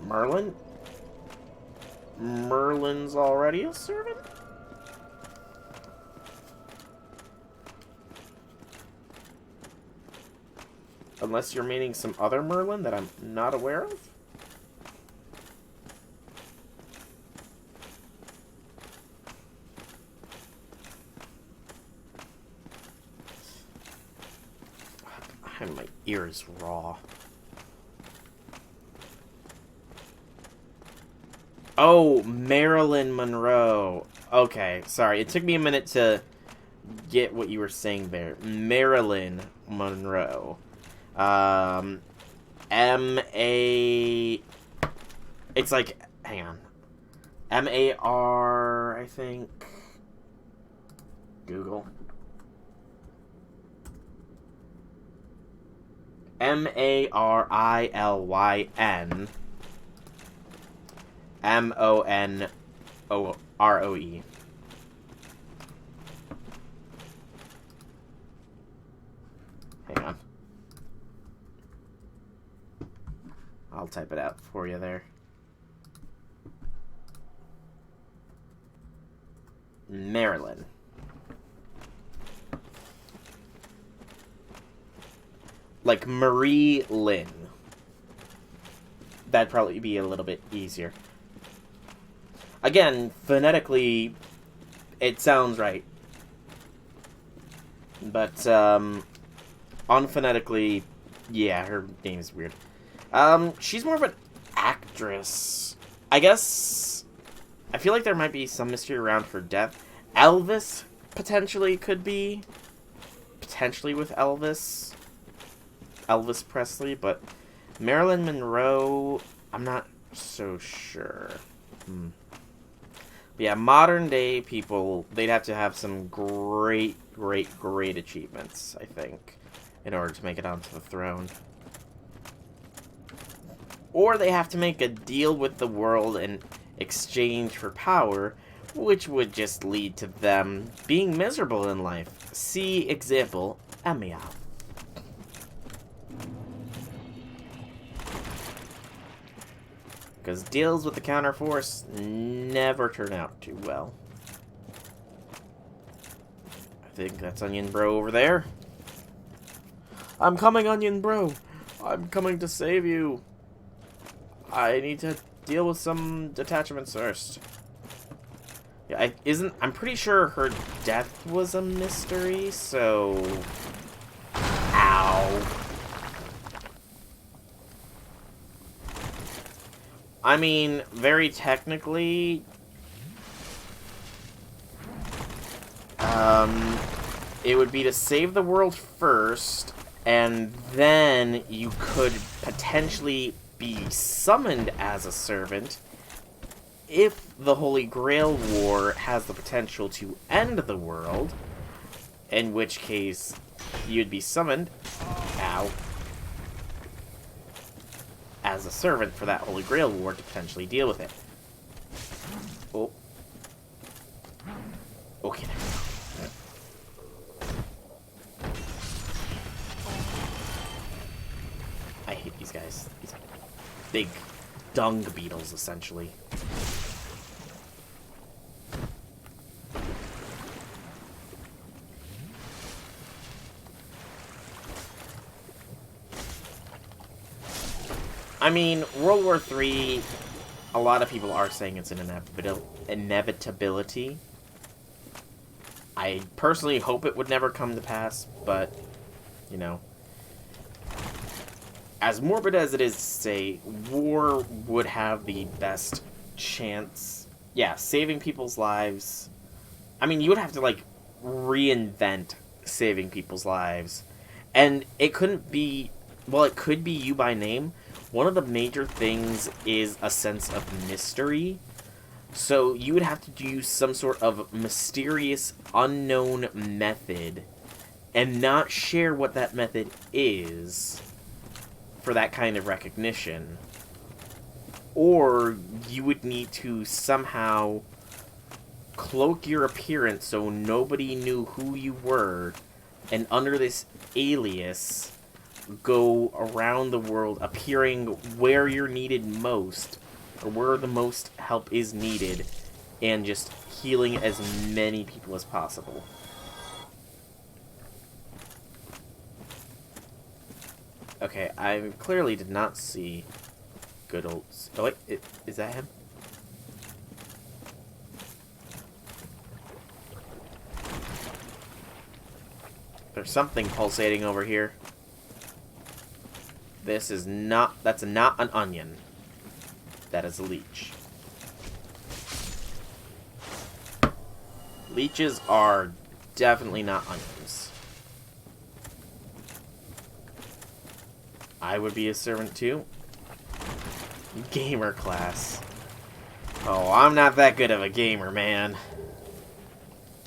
Merlin? Merlin's already a servant? Unless you're meaning some other Merlin that I'm not aware of? My ear is raw. Oh, Marilyn Monroe. Okay, sorry. It took me a minute to get what you were saying there. Marilyn Monroe. M-A... It's like... Hang on. M-A-R... I think... Google. M-A-R-I-L-Y-N M-O-N-O-R-O-E. Hang on. I'll type it out for you there. Maryland. Like Marie Lynn. That'd probably be a little bit easier. Again, phonetically, it sounds right. But, unphonetically, yeah, her name is weird. She's more of an actress. I guess, I feel like there might be some mystery around her death. Elvis, potentially, could be. Potentially with Elvis Presley, but Marilyn Monroe, I'm not so sure. But yeah, modern day people, they'd have to have some great achievements, I think, in order to make it onto the throne. Or they have to make a deal with the world in exchange for power, which would just lead to them being miserable in life. See example, Emiya. Because deals with the counterforce never turn out too well. I think that's Onion Bro over there. I'm coming, Onion Bro. I'm coming to save you. I need to deal with some detachments first. Yeah, I'm pretty sure her death was a mystery, so... Ow. I mean, very technically, it would be to save the world first, and then you could potentially be summoned as a servant if the Holy Grail War has the potential to end the world, in which case you'd be summoned, as a servant for that Holy Grail War to potentially deal with it. Oh. Okay. I hate these guys. These big dung beetles, essentially. I mean, World War III, a lot of people are saying it's an inevitability. I personally hope it would never come to pass, but, you know. As morbid as it is to say, war would have the best chance. Yeah, saving people's lives. I mean, you would have to, like, reinvent saving people's lives. And it couldn't be... Well, it could be you by name. One of the major things is a sense of mystery. So you would have to use some sort of mysterious, unknown method and not share what that method is for that kind of recognition. Or you would need to somehow cloak your appearance so nobody knew who you were, and under this alias go around the world appearing where you're needed most, or where the most help is needed, and just healing as many people as possible. Okay, I clearly did not see good old... Oh wait, is that him? There's something pulsating over here. This is not... That's not an onion. That is a leech. Leeches are definitely not onions. I would be a servant too. Gamer class. Oh, I'm not that good of a gamer, man.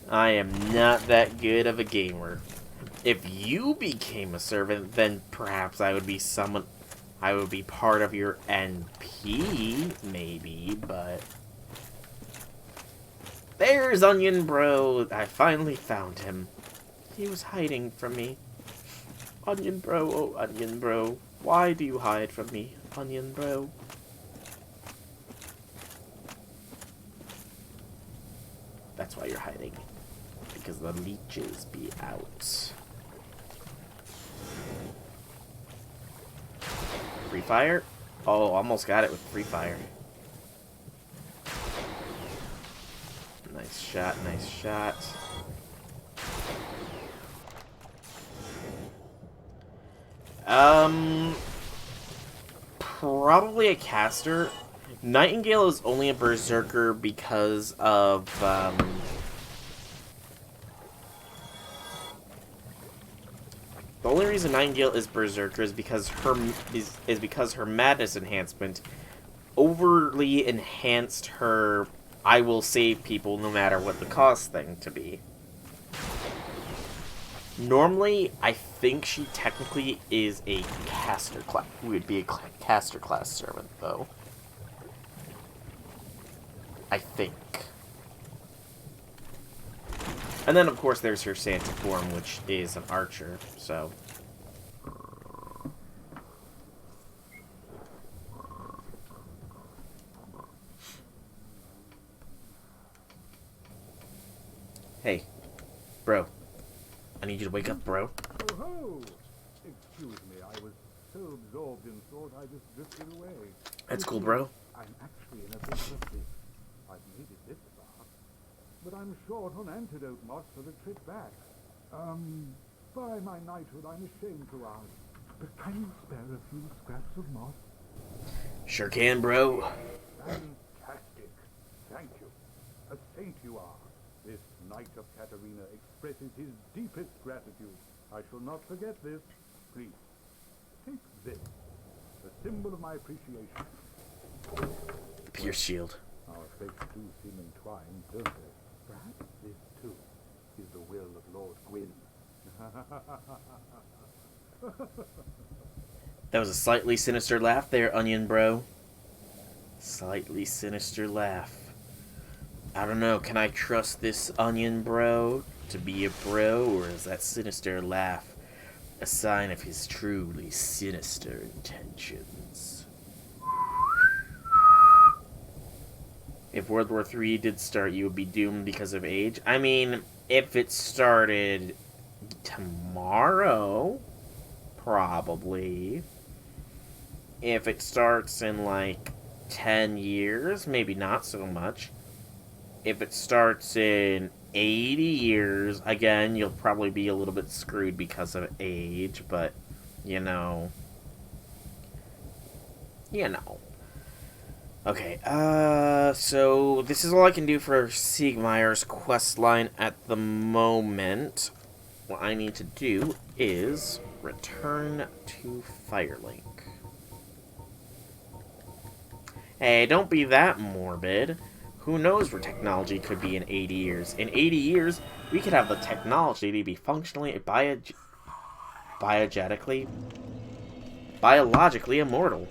I am not that good of a gamer. If you became a servant, then perhaps I would be someone... I would be part of your NP, maybe, but... There's Onion Bro! I finally found him. He was hiding from me. Onion Bro, oh Onion Bro. Why do you hide from me, Onion Bro? That's why you're hiding. Because the leeches be out. Free fire? Oh, almost got it with free fire. Nice shot, nice shot. Probably a caster. Nightingale is only a berserker because of, the only reason Nightingale is berserker is because her madness enhancement overly enhanced her I will save people no matter what the cost thing to be. Normally, I think she technically is a caster class. Would be a caster class servant, though. I think. And then, of course, there's her Santa form, which is an archer, so... Hey, bro. I need you to wake up, bro. Oh ho! Excuse me, I was so absorbed in thought I just drifted away. That's cool, bro. I'm actually in a bit of a fix. I've made it this far, but I'm short on antidote moss for the trip back. By my knighthood, I'm ashamed to ask, but can you spare a few scraps of moss? Sure can, bro. Fantastic. Thank you. A saint you are. This Knight of Katarina expresses his deepest gratitude. I shall not forget this. Please, take this. A symbol of my appreciation. Pierce shield. Our fates do seem entwined, don't they? Perhaps this, too, is the will of Lord Gwyn. That was a slightly sinister laugh there, Onion Bro. Slightly sinister laugh. I don't know, can I trust this Onion Bro to be a bro, or is that sinister laugh a sign of his truly sinister intentions? If World War III did start, you would be doomed because of age? I mean, if it started tomorrow, probably. If it starts in, like, 10 years, maybe not so much. If it starts in 80 years, again, you'll probably be a little bit screwed because of age, but, you know. You know. Okay, so this is all I can do for Siegmeyer's questline at the moment. What I need to do is return to Firelink. Hey, don't be that morbid. Who knows where technology could be in 80 years? In 80 years, we could have the technology to be functionally, biologically immortal.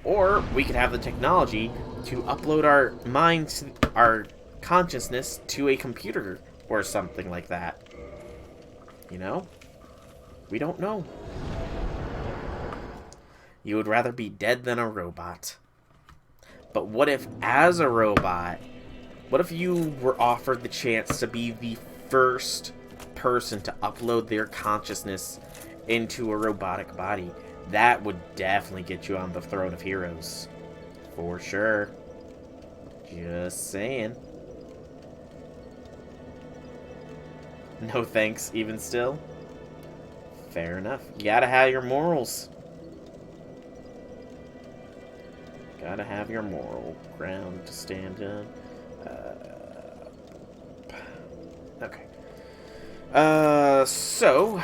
Or we could have the technology to upload our minds, our consciousness to a computer or something like that. You know? We don't know. You would rather be dead than a robot. But what if, as a robot, what if you were offered the chance to be the first person to upload their consciousness into a robotic body? That would definitely get you on the throne of heroes. For sure. Just saying. No thanks, even still. Fair enough. You gotta have your morals. Gotta have your moral ground to stand on. Okay. So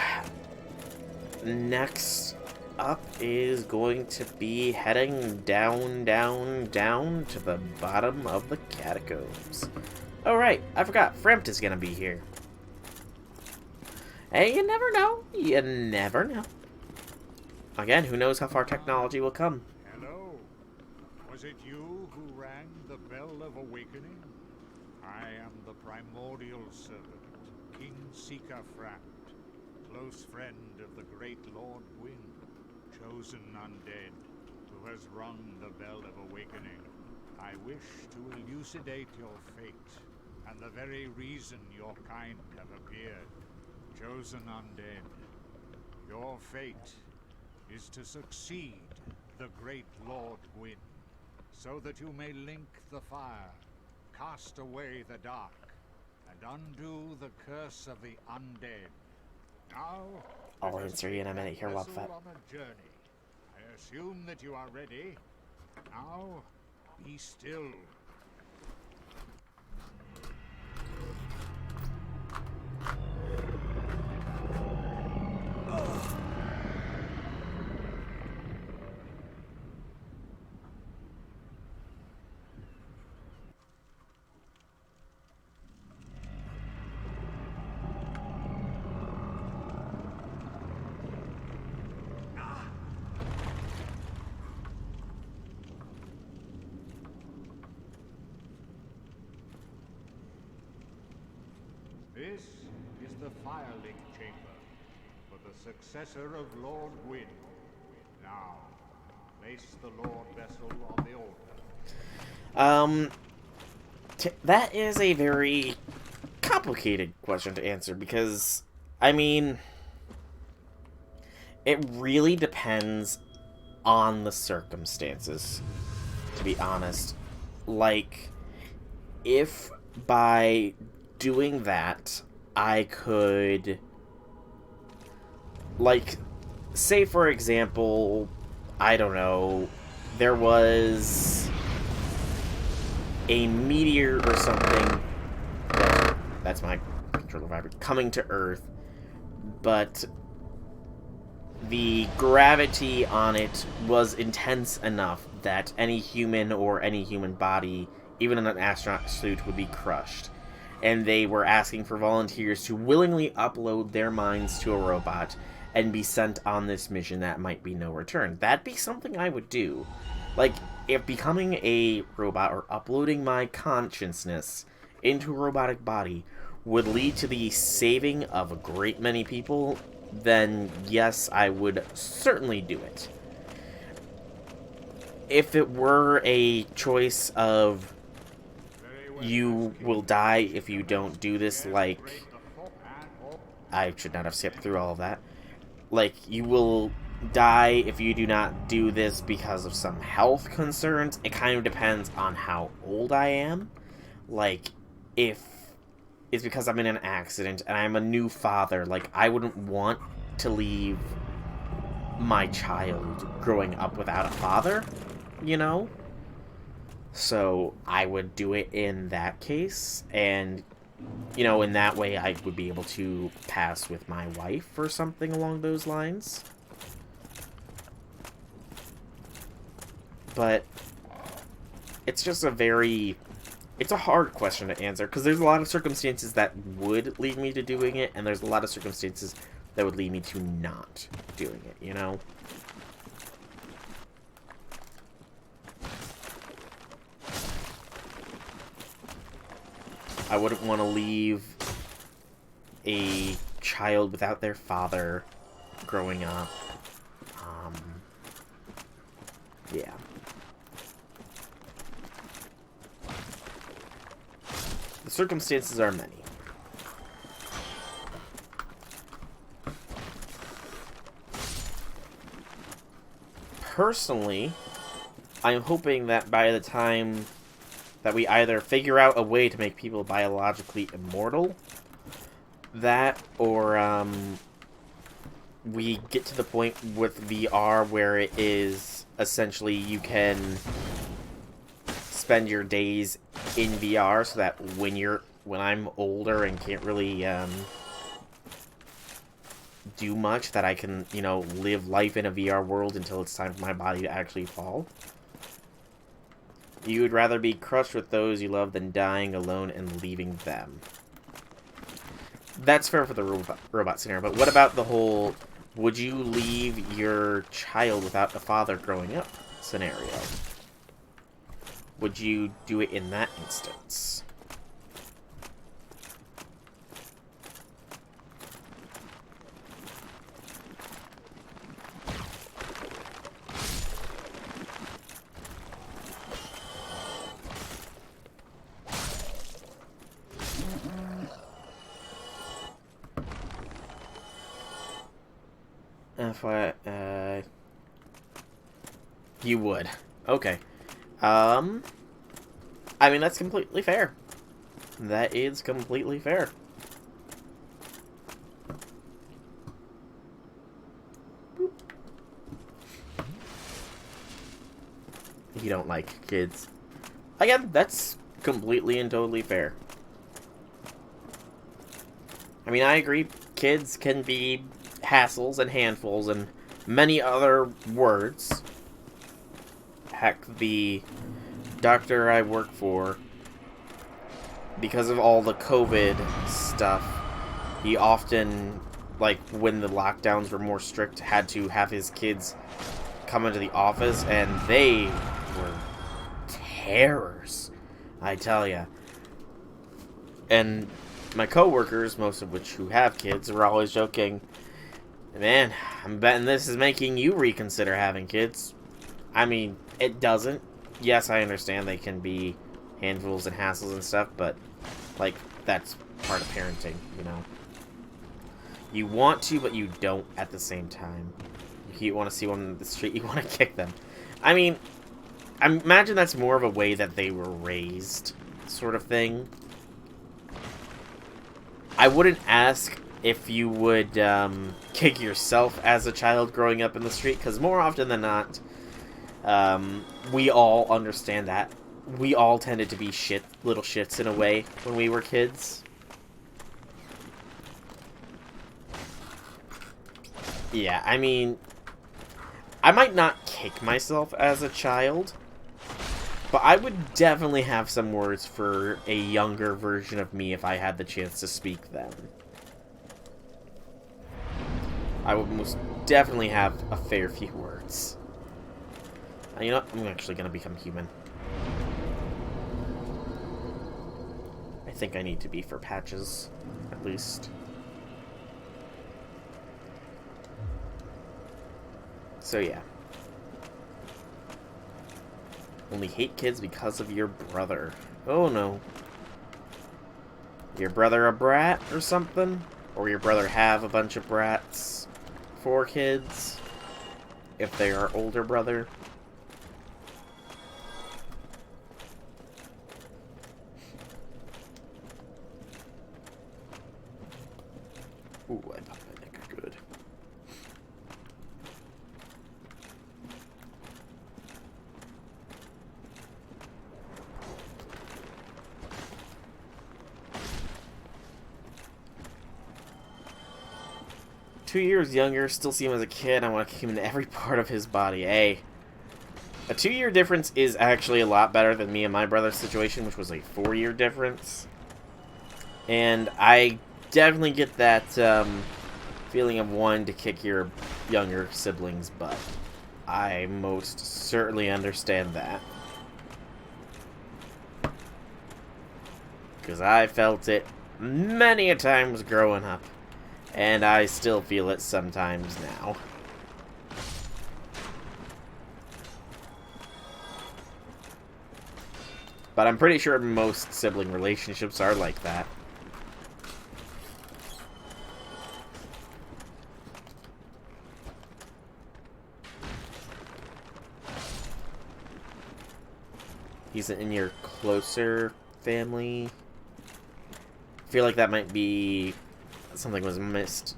next up is going to be heading down to the bottom of the catacombs. Oh right, I forgot. Frempt is gonna be here. Hey, you never know. You never know. Again, who knows how far technology will come. Hello. Was it you who rang the bell of awakening? I am the primordial servant, King Sika Framt, close friend of the great Lord Gwyn, chosen undead, who has rung the bell of awakening. I wish to elucidate your fate, and the very reason your kind have appeared. Chosen undead, your fate is to succeed the great Lord Gwyn, so that you may link the fire, cast away the dark, and undo the curse of the undead. Now, I'll answer you in a minute here, Wildfat. on a journey. I assume that you are ready. Now, be still. This is the Firelink Chamber for the successor of Lord Gwyn. Now, place the Lord Vessel on the altar. That is a very complicated question to answer because, I mean, it really depends on the circumstances, to be honest. Like, if by doing that, I could, like, say for example, I don't know, there was a meteor or something, that's my controller vibrate, coming to Earth, but the gravity on it was intense enough that any human or any human body, even in an astronaut suit, would be crushed. And they were asking for volunteers to willingly upload their minds to a robot and be sent on this mission that might be no return. That'd be something I would do. Like, if becoming a robot or uploading my consciousness into a robotic body would lead to the saving of a great many people, then yes, I would certainly do it. If it were a choice of you will die if you don't do this, like, I should not have skipped through all of that. Like, you will die if you do not do this because of some health concerns. It kind of depends on how old I am. Like, if it's because I'm in an accident and I'm a new father, like, I wouldn't want to leave my child growing up without a father, you know? So I would do it in that case, and, you know, in that way I would be able to pass with my wife or something along those lines. But it's just it's a hard question to answer, because there's a lot of circumstances that would lead me to doing it, and there's a lot of circumstances that would lead me to not doing it, you know? I wouldn't want to leave a child without their father growing up. Yeah. The circumstances are many. Personally, I'm hoping that by the time that we either figure out a way to make people biologically immortal, that, or, we get to the point with VR where it is essentially you can spend your days in VR, so that when I'm older and can't really, do much, that I can, you know, live life in a VR world until it's time for my body to actually fall. You would rather be crushed with those you love than dying alone and leaving them. That's fair for the robot scenario, but what about the whole, would you leave your child without a father growing up scenario? Would you do it in that instance? You would. Okay. I mean, that's completely fair. That is completely fair. Boop. You don't like kids. Again, that's completely and totally fair. I mean, I agree, kids can be hassles and handfuls and many other words. Heck, the doctor I work for, because of all the COVID stuff, he often, like, when the lockdowns were more strict, had to have his kids come into the office, and they were terrors, I tell ya. And my coworkers, most of which who have kids, were always joking, man, I'm betting this is making you reconsider having kids. I mean, it doesn't. Yes, I understand they can be handfuls and hassles and stuff, but, like, that's part of parenting, you know? You want to, but you don't at the same time. You want to see one in the street, you want to kick them. I mean, I imagine that's more of a way that they were raised, sort of thing. I wouldn't ask if you would kick yourself as a child growing up in the street, because more often than not, We all understand that. We all tended to be little shits in a way when we were kids. Yeah, I mean, I might not kick myself as a child, but I would definitely have some words for a younger version of me if I had the chance to speak them. I would most definitely have a fair few words. You know what? I'm actually going to become human. I think I need to be for patches, at least. So yeah. Only hate kids because of your brother. Oh no. Your brother a brat or something? Or your brother have a bunch of brats for kids? If they are older brother? Ooh, I thought my neck are good. Two years younger, still see him as a kid. I want to kick him into every part of his body. Hey, a 2-year difference is actually a lot better than me and my brother's situation, which was a 4-year difference. And I definitely get that feeling of wanting to kick your younger sibling's butt. I most certainly understand that. Because I felt it many a times growing up. And I still feel it sometimes now. But I'm pretty sure most sibling relationships are like that. He's in your closer family. I feel like that might be... Something was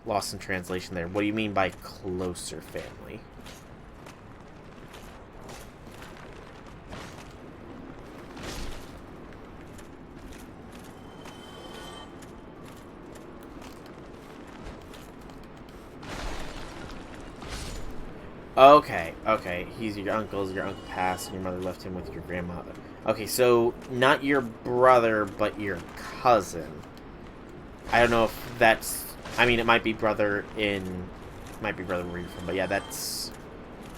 lost in translation there. What do you mean by closer family? Okay. He's your uncle's. Your uncle passed, and your mother left him with your grandmother. Okay, so not your brother, but your cousin. I don't know if that's... I mean, it might be brother in... Might be brother where you're from, but yeah, that's...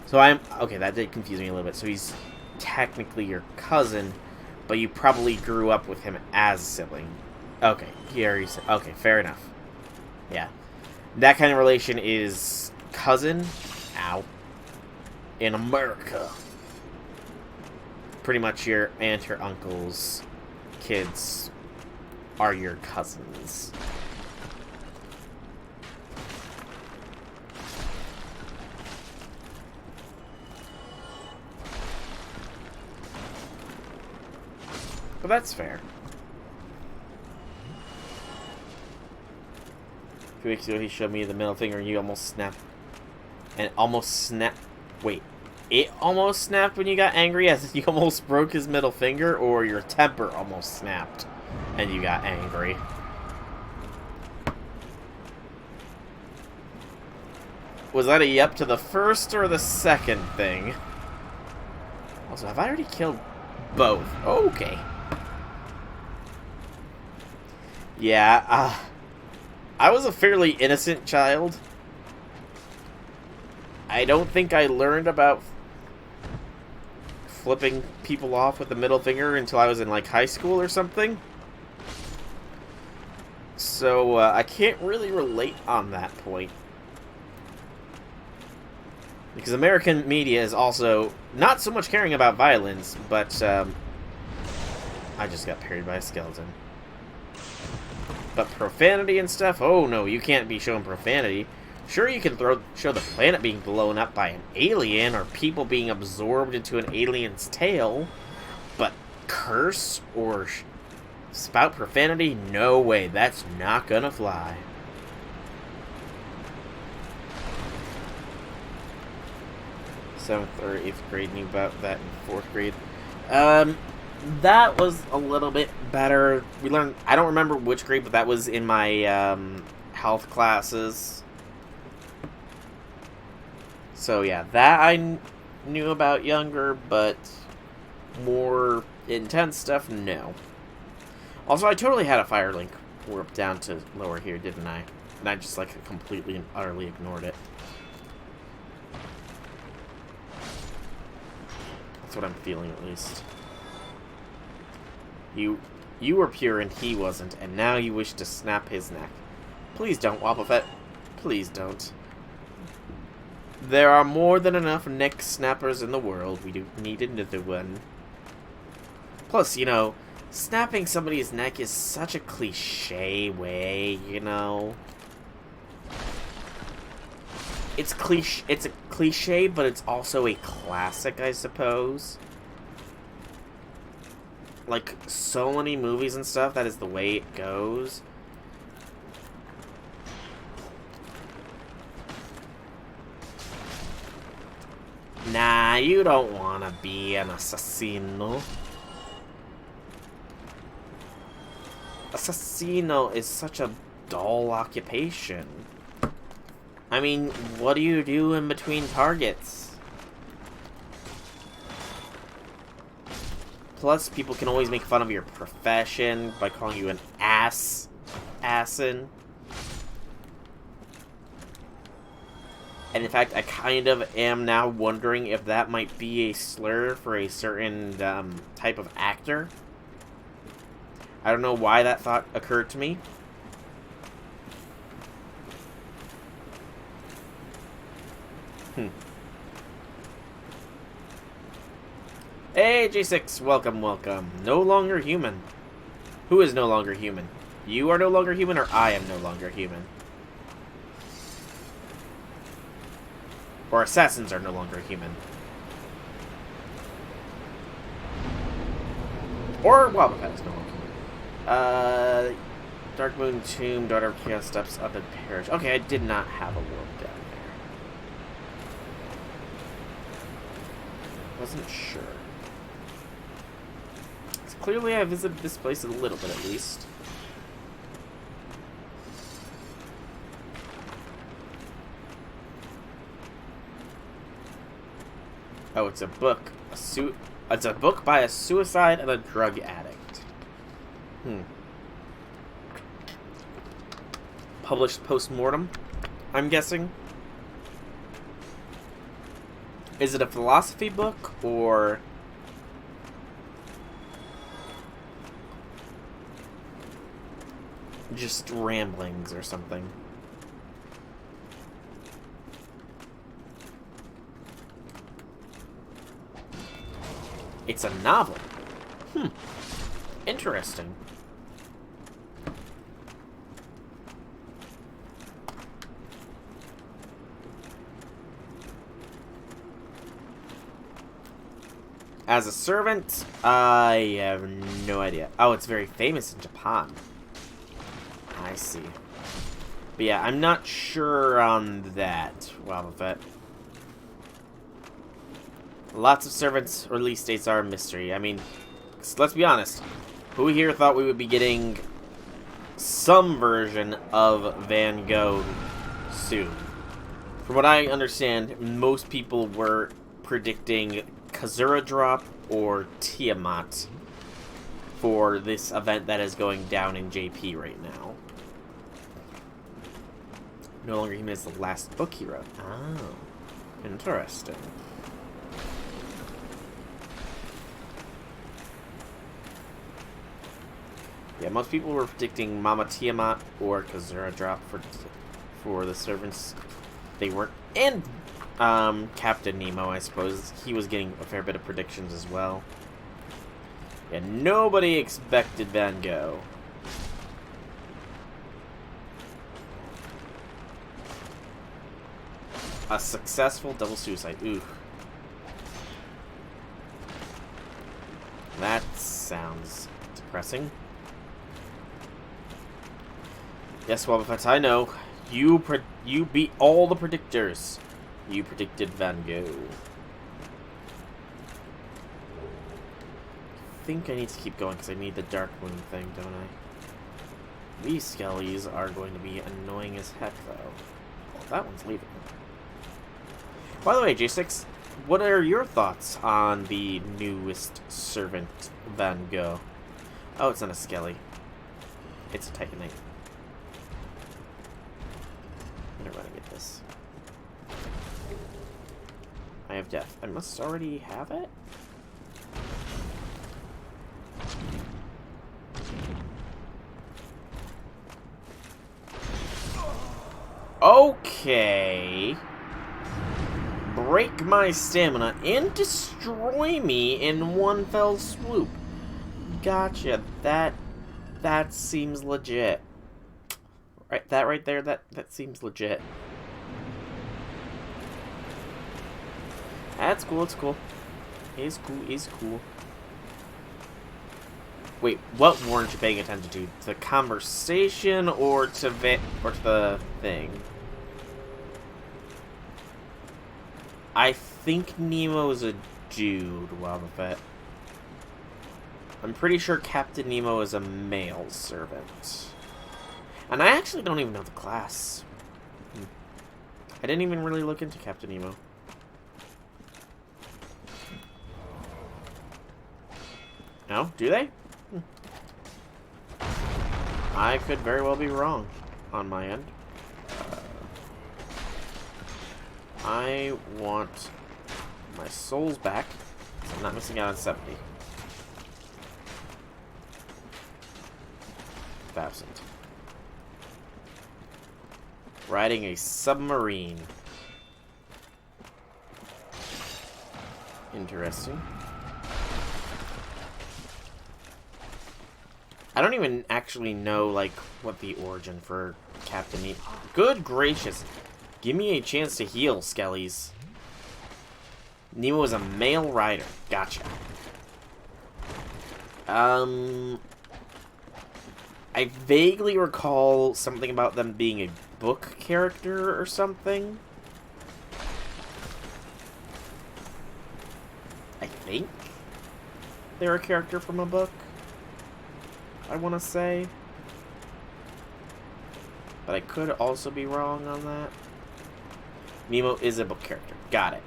So I'm... Okay, that did confuse me a little bit. So he's technically your cousin, but you probably grew up with him as a sibling. Okay, here you said... Okay, fair enough. Yeah. That kind of relation is cousin... Ow. In America. Pretty much your aunt or uncle's kids are your cousins. But that's fair. A few weeks ago he showed me the middle finger and you almost snapped. And almost snapped. Wait. It almost snapped when you got angry as if you almost broke his middle finger, or your temper almost snapped and you got angry? Was that a yep to the first or the second thing? Also, have I already killed both? Okay. Yeah, I was a fairly innocent child. I don't think I learned about flipping people off with the middle finger until I was in, like, high school or something. So, I can't really relate on that point. Because American media is also not so much caring about violence, but, I just got parried by a skeleton. But profanity and stuff? Oh, no, you can't be showing profanity. Sure, you can show the planet being blown up by an alien or people being absorbed into an alien's tail, but curse or spout profanity? No way, that's not gonna fly. 7th or 8th grade, knew about that in 4th grade. That was a little bit better. We learned, I don't remember which grade, but that was in my health classes. So yeah, that I knew about younger, but more intense stuff, no. Also, I totally had a Firelink warp down to lower here, didn't I? And I just, like, completely and utterly ignored it. That's what I'm feeling, at least. You were pure and he wasn't, and now you wish to snap his neck. Please don't, Wobbuffet. Please don't. There are more than enough neck snappers in the world. We don't need another one. Plus, you know, snapping somebody's neck is such a cliche way, you know? It's a cliche, but it's also a classic, I suppose. Like, so many movies and stuff, that is the way it goes. Nah, you don't want to be an assassino. Assassino is such a dull occupation. I mean, what do you do in between targets? Plus, people can always make fun of your profession by calling you an assin. And in fact, I kind of am now wondering if that might be a slur for a certain type of actor. I don't know why that thought occurred to me. Hey, J6, welcome, welcome. No longer human. Who is no longer human? You are no longer human, or I am no longer human? Or assassins are no longer human? Or Wobbuffet is no longer human. Dark Moon Tomb, Daughter of Chaos steps up and perish. Okay, I did not have a world down there. Wasn't sure. So clearly I visited this place a little bit at least. Oh, it's a book. It's a book by a suicide and a drug addict. Published post-mortem, I'm guessing. Is it a philosophy book, or... just ramblings or something? It's a novel. Interesting. As a servant, I have no idea. Oh, it's very famous in Japan. I see. But yeah, I'm not sure on that, Wobbuffet. Lots of servants' release dates are a mystery. I mean, let's be honest. Who here thought we would be getting some version of Van Gogh soon? From what I understand, most people were predicting Kazura Drop or Tiamat for this event that is going down in JP right now. No longer human is the last book he wrote. Oh, interesting. Yeah, most people were predicting Mama Tiamat or Kazura Drop for the servants. They weren't. And Captain Nemo, I suppose. He was getting a fair bit of predictions as well. Yeah, nobody expected Van Gogh. A successful double suicide. Ooh. That sounds depressing. Yes, Wobbuffet, I know. You beat all the predictors. You predicted Van Gogh. think I need to keep going because I need the Dark Moon thing, don't I? These skellies are going to be annoying as heck, though. Well, that one's leaving. By the way, J6, what are your thoughts on the newest servant, Van Gogh? Oh, it's not a skelly. It's a Titanite. I'm gonna run and get this. I have death. I must already have it? Okay. Break my stamina and destroy me in one fell swoop. Gotcha. That seems legit. Right, that right there, that seems legit. That's cool, it's cool. It's cool, it's cool. Wait, what weren't you paying attention to? To the conversation or to the thing? I think Nemo is a dude, Wobbuffet. I'm pretty sure Captain Nemo is a male servant. And I actually don't even know the class. I didn't even really look into Captain Nemo. No? Do they? I could very well be wrong on my end. I want my souls back, so I'm not missing out on 70. Absent. Riding a submarine. Interesting. I don't even actually know, like, what the origin for Captain Nemo... Good gracious! Give me a chance to heal, Skellies. Nemo is a male rider. Gotcha. I vaguely recall something about them being a book character or something. I think they're a character from a book, I want to say. But I could also be wrong on that. Nemo is a book character. Got it.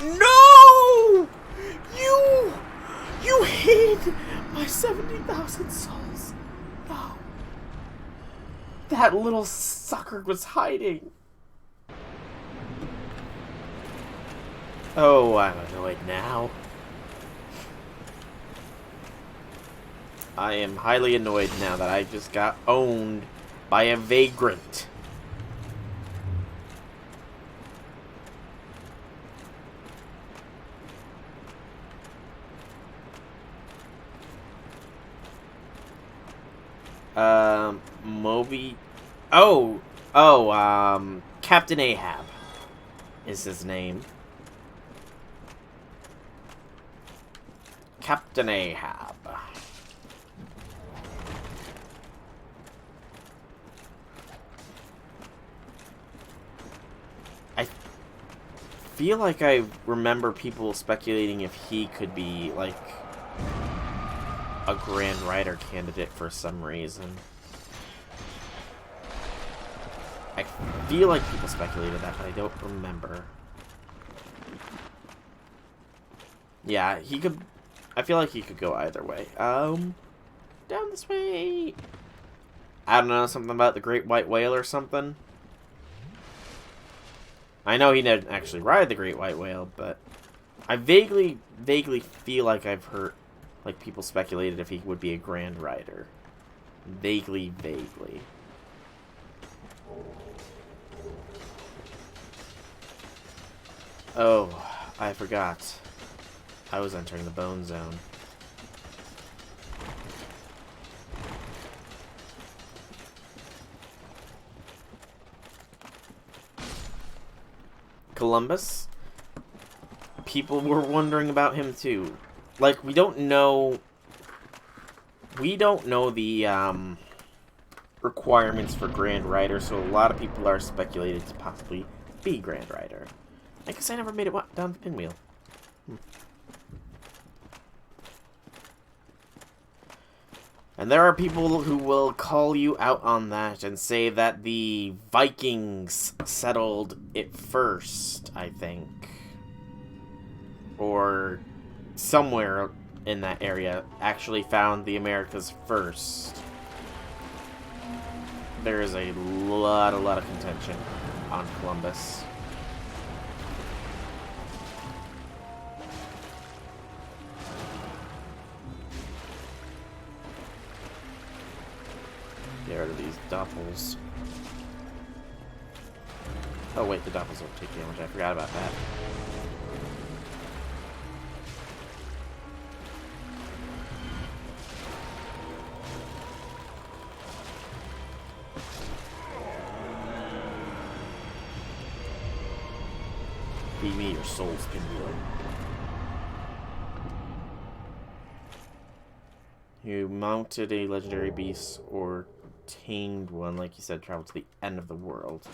No! You hid my 70,000 souls. No. That little sucker was hiding. Oh, I'm annoyed now. I am highly annoyed now that I just got owned by a vagrant. Moby... Captain Ahab is his name. Captain Ahab. I feel like I remember people speculating if he could be, like, a Grand Rider candidate for some reason. I feel like people speculated that, but I don't remember. Yeah, he could... I feel like he could go either way. Down this way. I don't know, something about the Great White Whale or something. I know he didn't actually ride the Great White Whale, but I vaguely feel like I've heard, like, people speculated if he would be a Grand Rider. Vaguely. Oh, I forgot. I was entering the Bone Zone. Columbus? People were wondering about him too. Like, we don't know the, requirements for Grand Rider, so a lot of people are speculated to possibly be Grand Rider. I guess I never made it down the pinwheel. And there are people who will call you out on that and say that the Vikings settled it first, I think. Or somewhere in that area actually found the Americas first. There is a lot of contention on Columbus. Get rid of these doppels. Oh wait, the doppels don't take damage. I forgot about that. Feed me your soul's pinwheel. You mounted a legendary beast or tamed one, like you said, travel to the end of the world.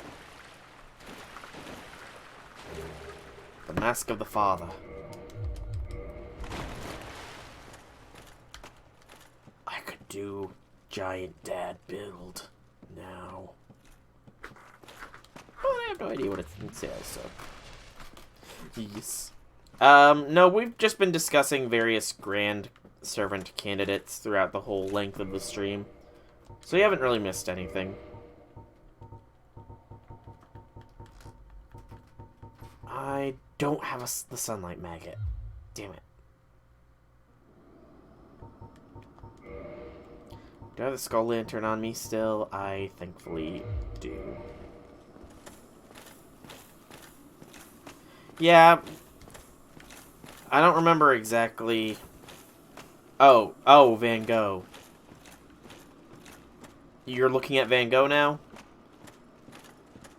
The Mask of the Father. I could do giant dad build now. Well, I have no idea what it says, so. Yes. No, we've just been discussing various Grand Servant candidates throughout the whole length of the stream. So you haven't really missed anything. I don't have the Sunlight Maggot. Damn it. Do I have the Skull Lantern on me still? I thankfully do. Yeah. I don't remember exactly. Oh, Van Gogh. You're looking at Van Gogh now?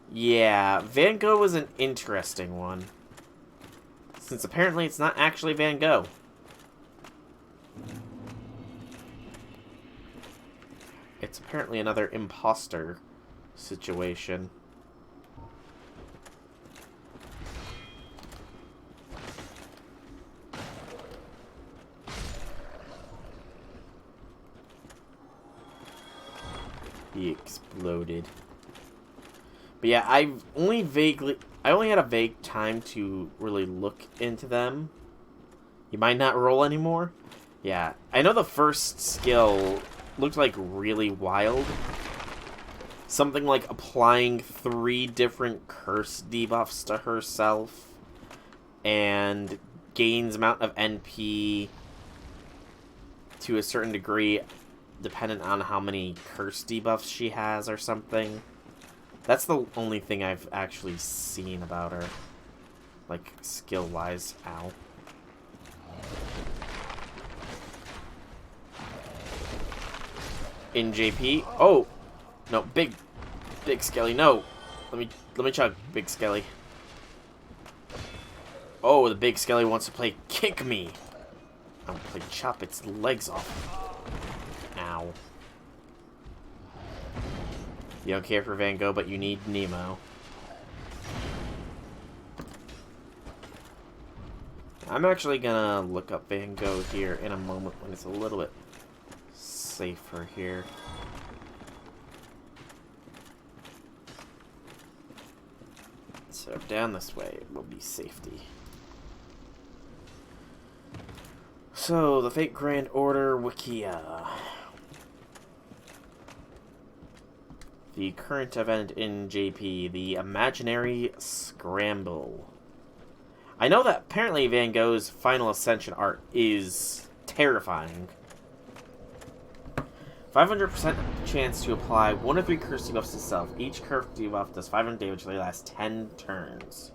Yeah, Van Gogh was an interesting one. Since apparently it's not actually Van Gogh. It's apparently another imposter situation. He exploded. But yeah, I only had a vague time to really look into them. You might not roll anymore? Yeah, I know the first skill looked like really wild. Something like applying 3 different curse debuffs to herself. And gains amount of NP to a certain degree dependent on how many curse debuffs she has or something. That's the only thing I've actually seen about her. Like, skill-wise. Ow. In JP. Oh! No, big Skelly, no! Let me chug, Big Skelly. Oh, the Big Skelly wants to play Kick Me! I'm gonna play Chop its legs off. Ow. You don't care for Van Gogh, but you need Nemo. I'm actually gonna look up Van Gogh here in a moment when it's a little bit safer here. So down this way will be safety. So, the Fate Grand Order Wikia. The current event in JP, the Imaginary Scramble. I know that apparently Van Gogh's Final Ascension art is terrifying. 500% chance to apply 1 of 3 curse debuffs to self. Each curse debuff does 500 damage for the last 10 turns.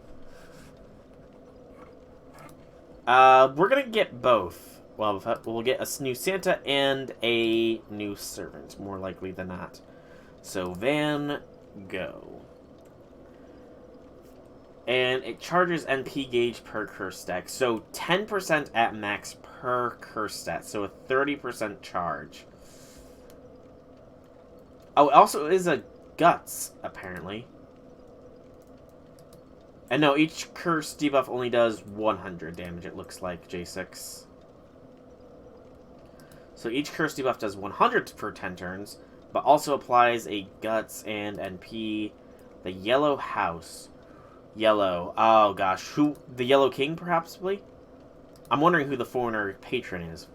We're gonna get both. Well, we'll get a new Santa and a new servant, more likely than not. So, Van Gogh. And it charges NP gauge per curse stack. So, 10% at max per curse stat. So, a 30% charge. Oh, it also is a guts, apparently. And no, each curse debuff only does 100 damage, it looks like, J6. So each curse debuff does 100 for 10 turns, but also applies a guts and NP. The Yellow House. Yellow. Oh gosh, who? The Yellow King, perhaps? I'm wondering who the foreigner patron is.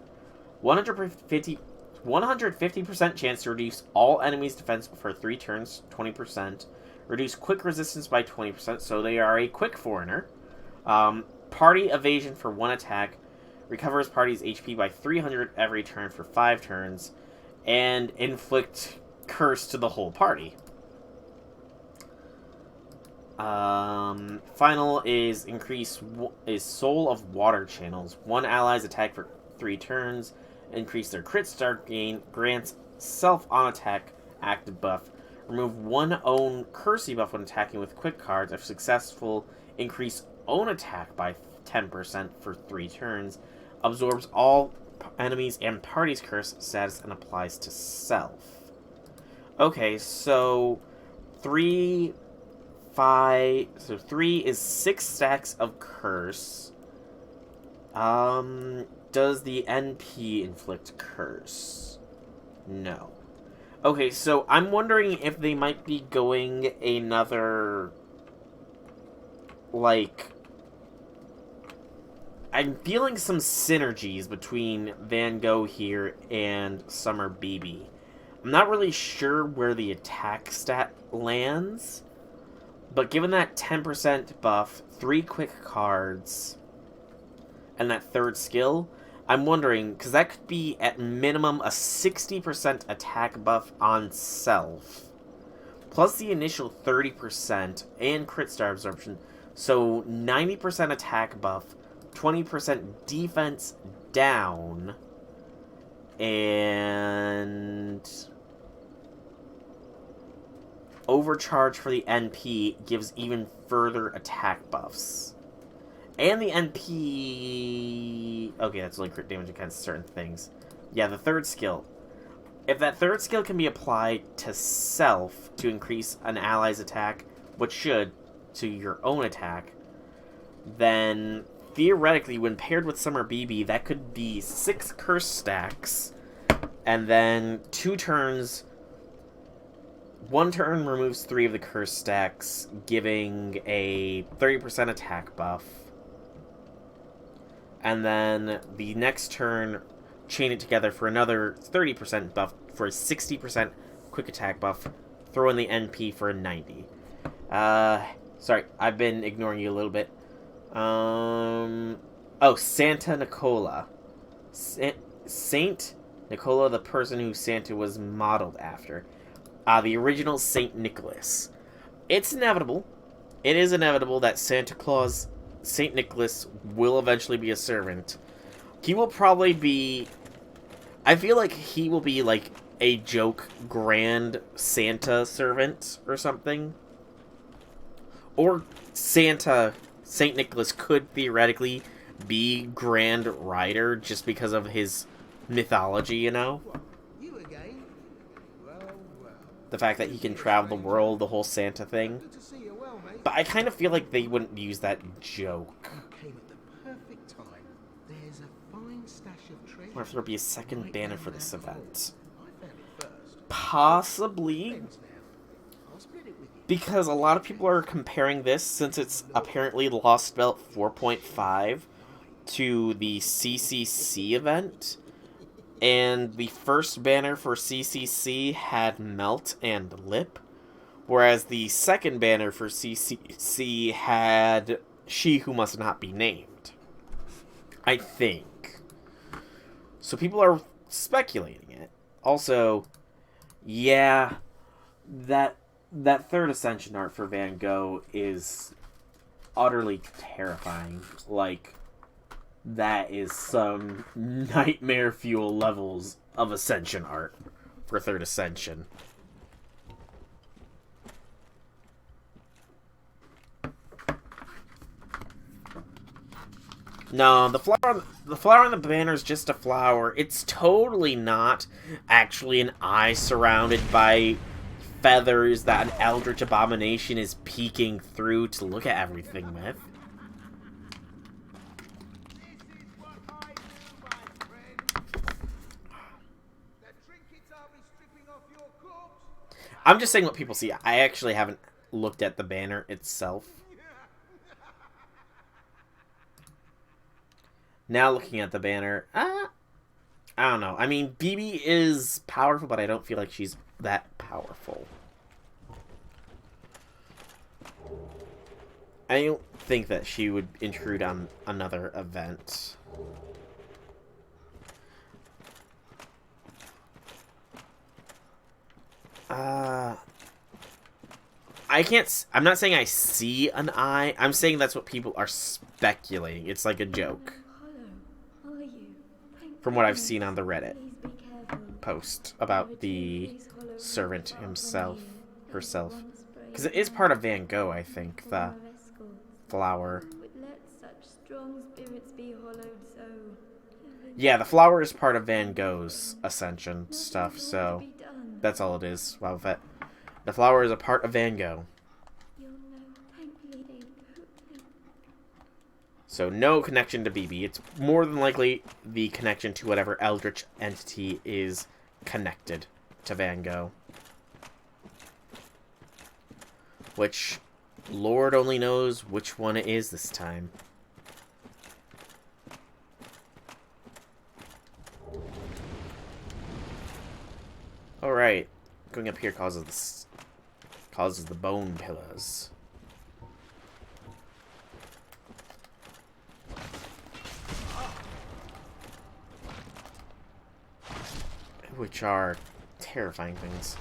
150% chance to reduce all enemies' defense for 3 turns, 20%. Reduce quick resistance by 20%, so they are a quick foreigner. Party evasion for 1 attack. Recovers party's HP by 300 every turn for 5 turns. And inflict curse to the whole party. Final is Soul of Water Channels. 1 ally's attack for 3 turns. Increase their crit start gain. Grants self on attack active buff. Remove 1 own curse debuff when attacking with quick cards. If successful, increase own attack by 10% for 3 turns. Absorbs all enemies and party's curse status and applies to self. Okay, so 3 is 6 stacks of curse. Does the NP inflict curse? No. Okay, so I'm wondering if they might be going another, like, I'm feeling some synergies between Van Gogh here and Summer BB. I'm not really sure where the attack stat lands, but given that 10% buff, 3 quick cards, and that 3rd skill, I'm wondering, because that could be at minimum a 60% attack buff on self, plus the initial 30% and crit star absorption, so 90% attack buff, 20% defense down, and overcharge for the NP gives even further attack buffs. And the NP... Okay, that's only crit damage against certain things. Yeah, the 3rd skill. If that 3rd skill can be applied to self to increase an ally's attack, which should, to your own attack, then theoretically, when paired with Summer BB, that could be 6 curse stacks, and then 2 turns... 1 turn removes 3 of the curse stacks, giving a 30% attack buff. And then the next turn, chain it together for another 30% buff for a 60% quick attack buff. Throw in the NP for a 90. Sorry, I've been ignoring you a little bit. Oh, Santa Nicola. Saint Nicola, the person who Santa was modeled after. The original Saint Nicholas. It's inevitable. It is inevitable that Saint Nicholas will eventually be a servant. He will probably be... I feel like he will be like a joke Grand Santa servant or something. Or Saint Nicholas could theoretically be Grand Rider just because of his mythology, you know? You again? Well. The fact that he can travel the world, the whole Santa thing. Good to see you well, mate. But I kind of feel like they wouldn't use that joke. Came at the perfect time. There's a fine stash of treasure. Or if there'll be a second banner for this event. I found it first. Possibly. Friends now. I'll split it with you. Because a lot of people are comparing this, since it's apparently Lost Belt 4.5, to the CCC event. And the first banner for CCC had Melt and Lip, whereas the second banner for CCC had She Who Must Not Be Named. I think. So people are speculating it. Also, yeah, that 3rd Ascension art for Van Gogh is utterly terrifying. Like, that is some nightmare fuel levels of Ascension art for 3rd Ascension. No, the flower on the banner is just a flower. It's totally not actually an eye surrounded by feathers that an eldritch abomination is peeking through to look at everything with. I'm just saying what people see. I actually haven't looked at the banner itself. Now looking at the banner, I don't know. I mean, BB is powerful, but I don't feel like she's that powerful. I don't think that she would intrude on another event. I'm not saying I see an eye. I'm saying that's what people are speculating. It's like a joke. From what I've seen on the Reddit post about the servant herself. Because it is part of Van Gogh, I think, the flower. Yeah, the flower is part of Van Gogh's Ascension stuff, so that's all it is. Wow, the flower is a part of Van Gogh. So no connection to BB. It's more than likely the connection to whatever eldritch entity is connected to Van Gogh. Which, Lord only knows which one it is this time. Alright. Going up here causes the bone pillars. Which are terrifying things.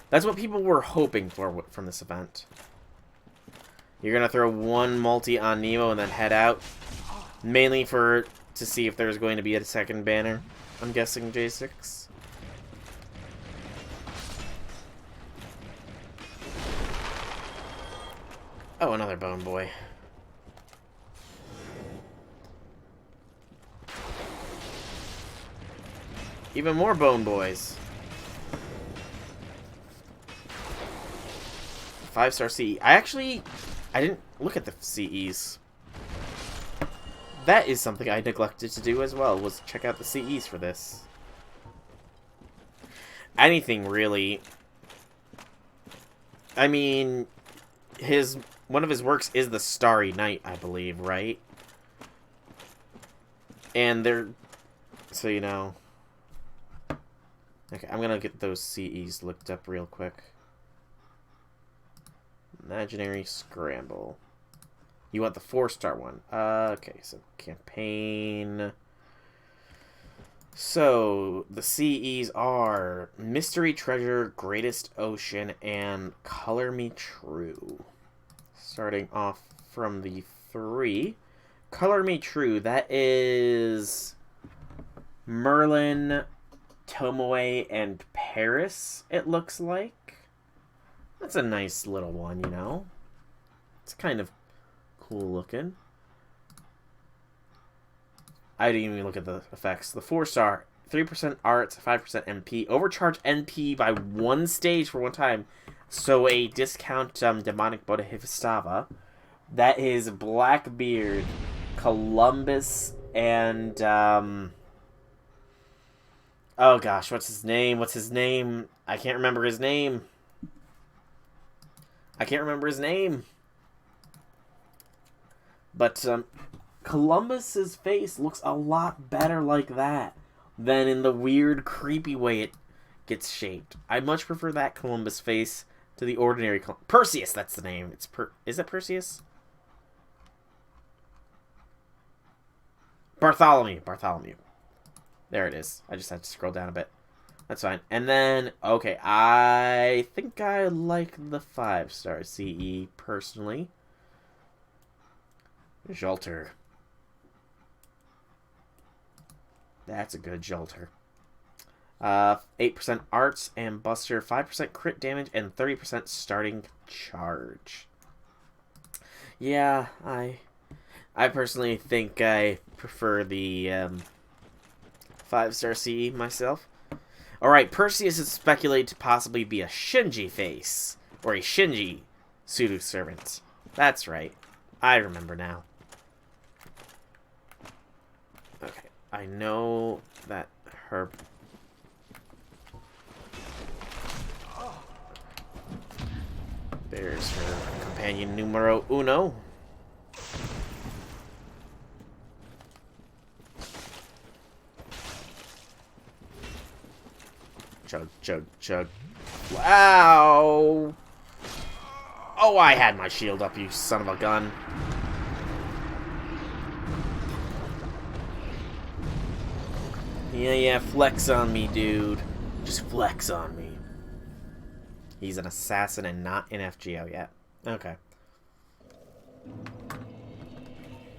That's what people were hoping for from this event. You're gonna throw one multi on Nemo and then head out, mainly to see if there's going to be a second banner. I'm guessing J6. Oh, another bone boy. Even more bone boys. 5-star CE. I didn't look at the CEs. That is something I neglected to do as well, was check out the CEs for this. Anything, really. I mean, one of his works is the Starry Night, I believe, right? And so you know. Okay, I'm gonna get those CEs looked up real quick. Imaginary Scramble. You want the 4-star one. Okay, so campaign. So, the CEs are Mystery Treasure, Greatest Ocean, and Color Me True. Starting off from the 3. Color Me True, that is Merlin, Tomoe, and Paris, it looks like. That's a nice little one, you know? It's kind of cool looking. I didn't even look at the effects. The 4-star, 3% arts, 5% MP. Overcharge NP by 1 stage for 1 time. So a discount demonic Bodhisattva. That is Blackbeard, Columbus, and oh gosh, what's his name? I can't remember his name. But Columbus's face looks a lot better like that than in the weird, creepy way it gets shaped. I much prefer that Columbus face to the ordinary Perseus, that's the name. Is it Perseus? Bartholomew. There it is. I just had to scroll down a bit. That's fine. And then, okay, I think I like the 5-star CE, personally. Jolter. That's a good Jolter. 8% arts and buster, 5% crit damage, and 30% starting charge. Yeah, I personally think I prefer the 5-star CE myself. Alright, Perseus is speculated to possibly be a Shinji face. Or a Shinji pseudo servant. That's right. I remember now. Okay. I know that her... There's her companion numero uno. Chug, chug, chug. Wow! Oh, I had my shield up, you son of a gun. Yeah, flex on me, dude. Just flex on me. He's an assassin and not an FGO yet. Okay.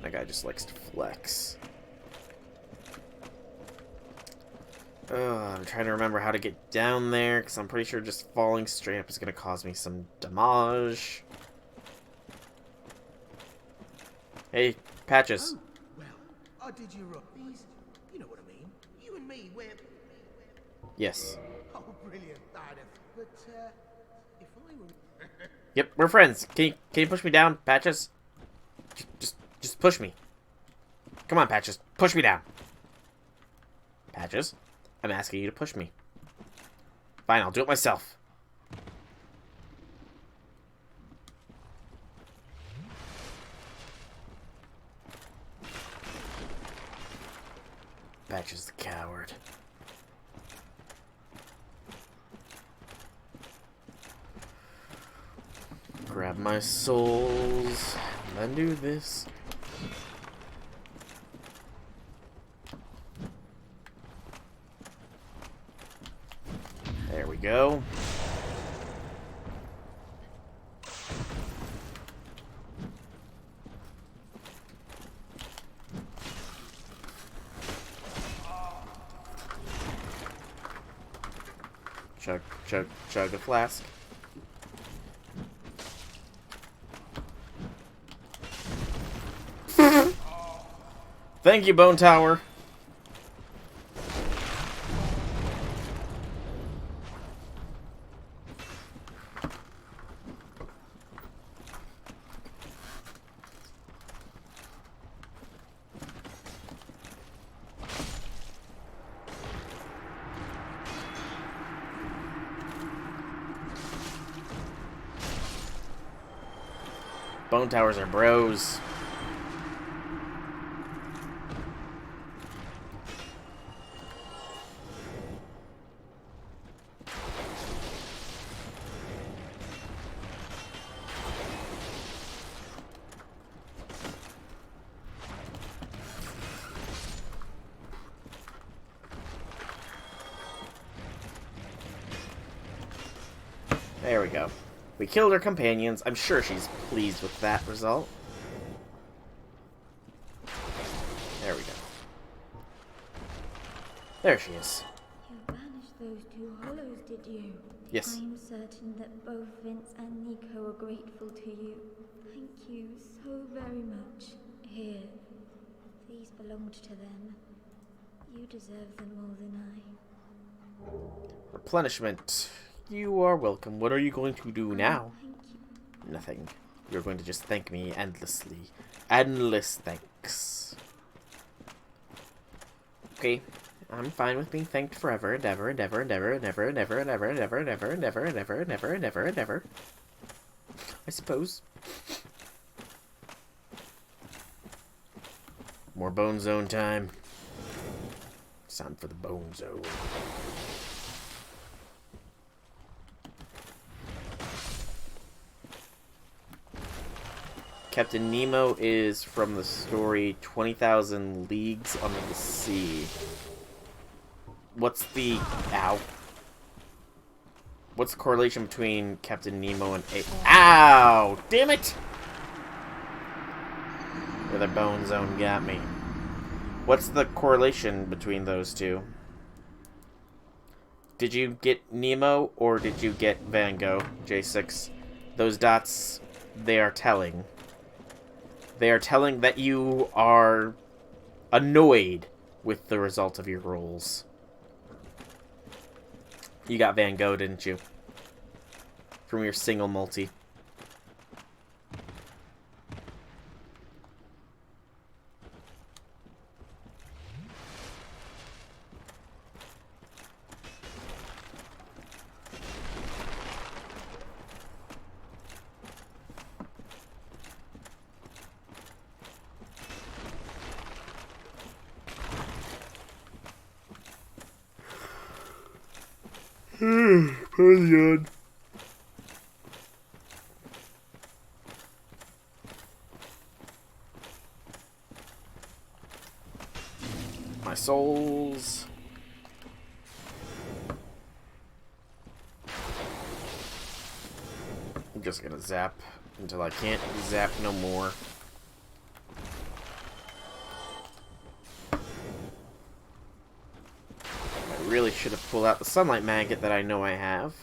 That guy just likes to flex. I'm trying to remember how to get down there, because I'm pretty sure just falling straight up is going to cause me some damage. Hey, Patches. Oh, well, I did you up these. You know what I mean. You and me, we're... Yes. Oh, brilliant, Diana. But, if I were... Yep, we're friends. Can you push me down, Patches? Just push me. Come on, Patches. Push me down. Patches? I'm asking you to push me. Fine, I'll do it myself. Patches the coward. Grab my souls, and then do this. There we go. Chug, chug, chug a flask. Thank you, Bone Tower. Bone Towers are bros. There we go. We killed her companions. I'm sure she's pleased with that result. There we go. There she is. You banished those two hollows, did you? Yes. I am certain that both Vince and Nico are grateful to you. Thank you so very much. Here, these belonged to them. You deserve them more than I. Replenishment. You are welcome. What are you going to do now? Thank you. Nothing. You're going to just thank me endlessly. Endless thanks. Okay. I'm fine with being thanked forever and ever and ever and ever and ever and ever and ever and ever and ever and ever and ever and ever and ever and ever. I suppose. More Bone Zone time. It's time for the Bone Zone. Captain Nemo is from the story 20,000 Leagues Under the Sea. What's the... Ow. What's the correlation between Captain Nemo and a... Ow! Damn it! Where the Bone Zone got me. What's the correlation between those two? Did you get Nemo or did you get Van Gogh, J6? Those dots, they are telling. They are telling that you are annoyed with the result of your rolls. You got Van Gogh, didn't you? From your single multi. My souls. I'm just gonna zap until I can't zap no more. I really should have pulled out the sunlight maggot that I know I have.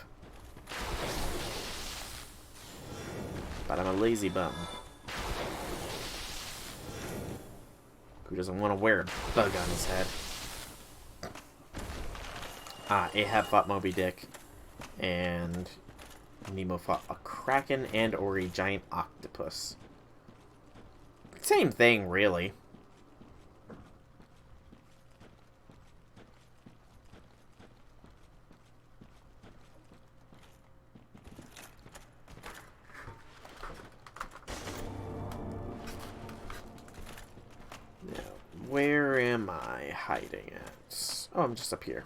But I'm a lazy bum. Who doesn't want to wear a bug on his head? Ah, Ahab fought Moby Dick. And Nemo fought a kraken and or a giant octopus. Same thing, really. Now, where am I hiding at? Oh, I'm just up here.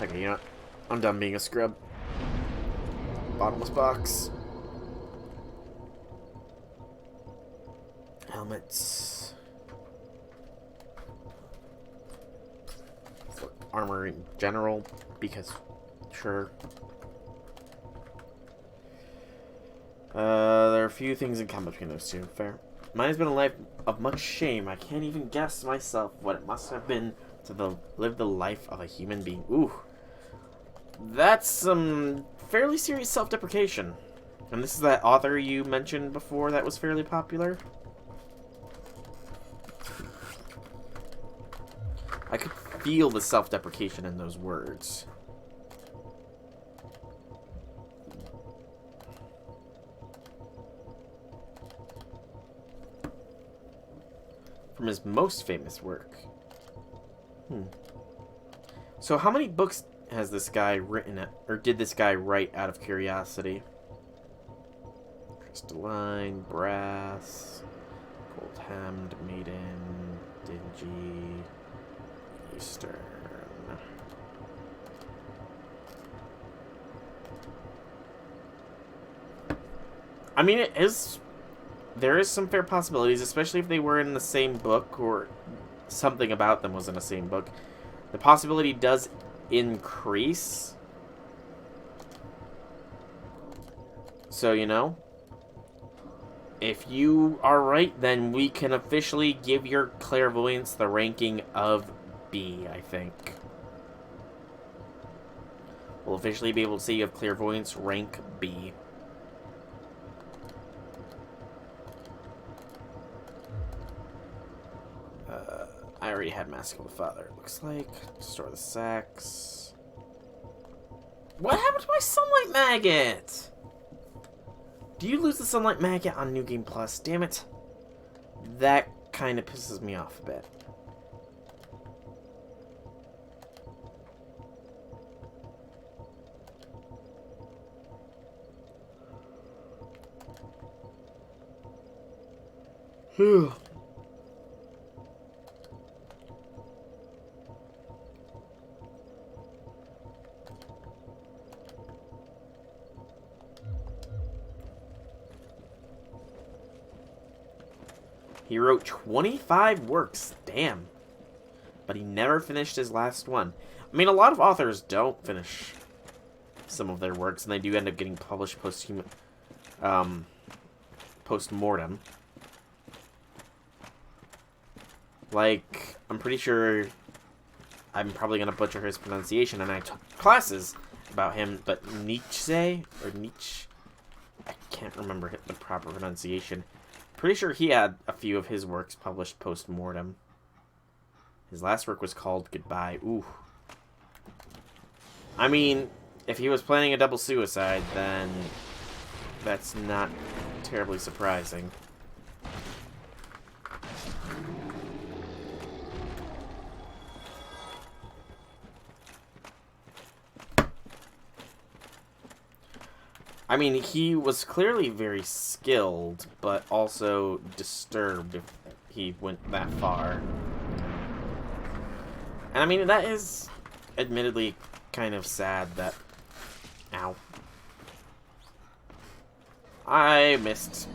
Okay, you know what? I'm done being a scrub. Bottomless box. Helmets. Armor in general, because sure. There are a few things in common between those two. Fair. Mine has been a life of much shame. I can't even guess myself what it must have been to live the life of a human being. Ooh. That's some fairly serious self-deprecation. And this is that author you mentioned before that was fairly popular? I could feel the self-deprecation in those words. From his most famous work. So how many books has this guy written, or did this guy write out of curiosity? Crystalline, Brass, Cold-Hemmed, Maiden, Dingy, Eastern. I mean, there is some fair possibilities, especially if they were in the same book, or something about them was in the same book. The possibility does increase. So, you know, if you are right, then we can officially give your clairvoyance the ranking of B, I think. We'll officially be able to say you have clairvoyance rank B. I already had Mask of the Father, it looks like. Store the sacks. What happened to my Sunlight Maggot? Do you lose the Sunlight Maggot on New Game Plus? Damn it. That kind of pisses me off a bit. Phew. He wrote 25 works, damn. But he never finished his last one. I mean, a lot of authors don't finish some of their works, and they do end up getting published post-mortem. Like, I'm pretty sure I'm probably going to butcher his pronunciation, and I took classes about him, but Nietzsche, or Nietzsche, I can't remember the proper pronunciation. Pretty sure he had a few of his works published post-mortem. His last work was called Goodbye. Ooh. I mean, if he was planning a double suicide, then that's not terribly surprising. I mean, he was clearly very skilled, but also disturbed if he went that far. And I mean, that is admittedly kind of sad that... Ow. I missed.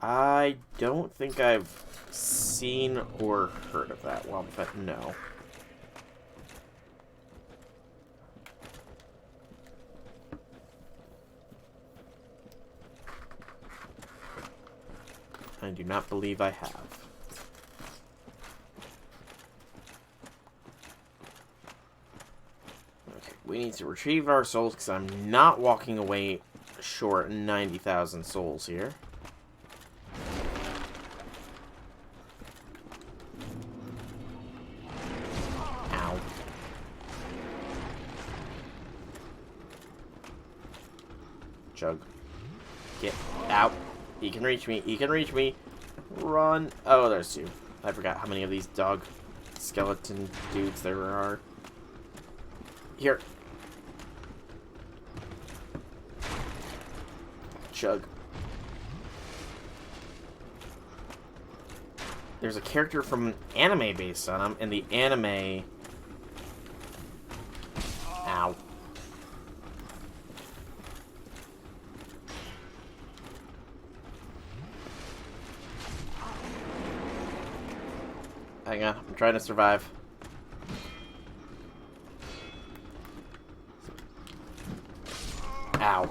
I don't think I've seen or heard of that. Well, but no. I do not believe I have. Okay, we need to retrieve our souls because I'm not walking away short 90,000 souls here. Ow. Chug. Get out. He can reach me. He can reach me. Run. Oh, there's two. I forgot how many of these dog skeleton dudes there are. Here. Chug. There's a character from an anime based on him, and the anime... Ow. Hang on, I'm trying to survive. Ow.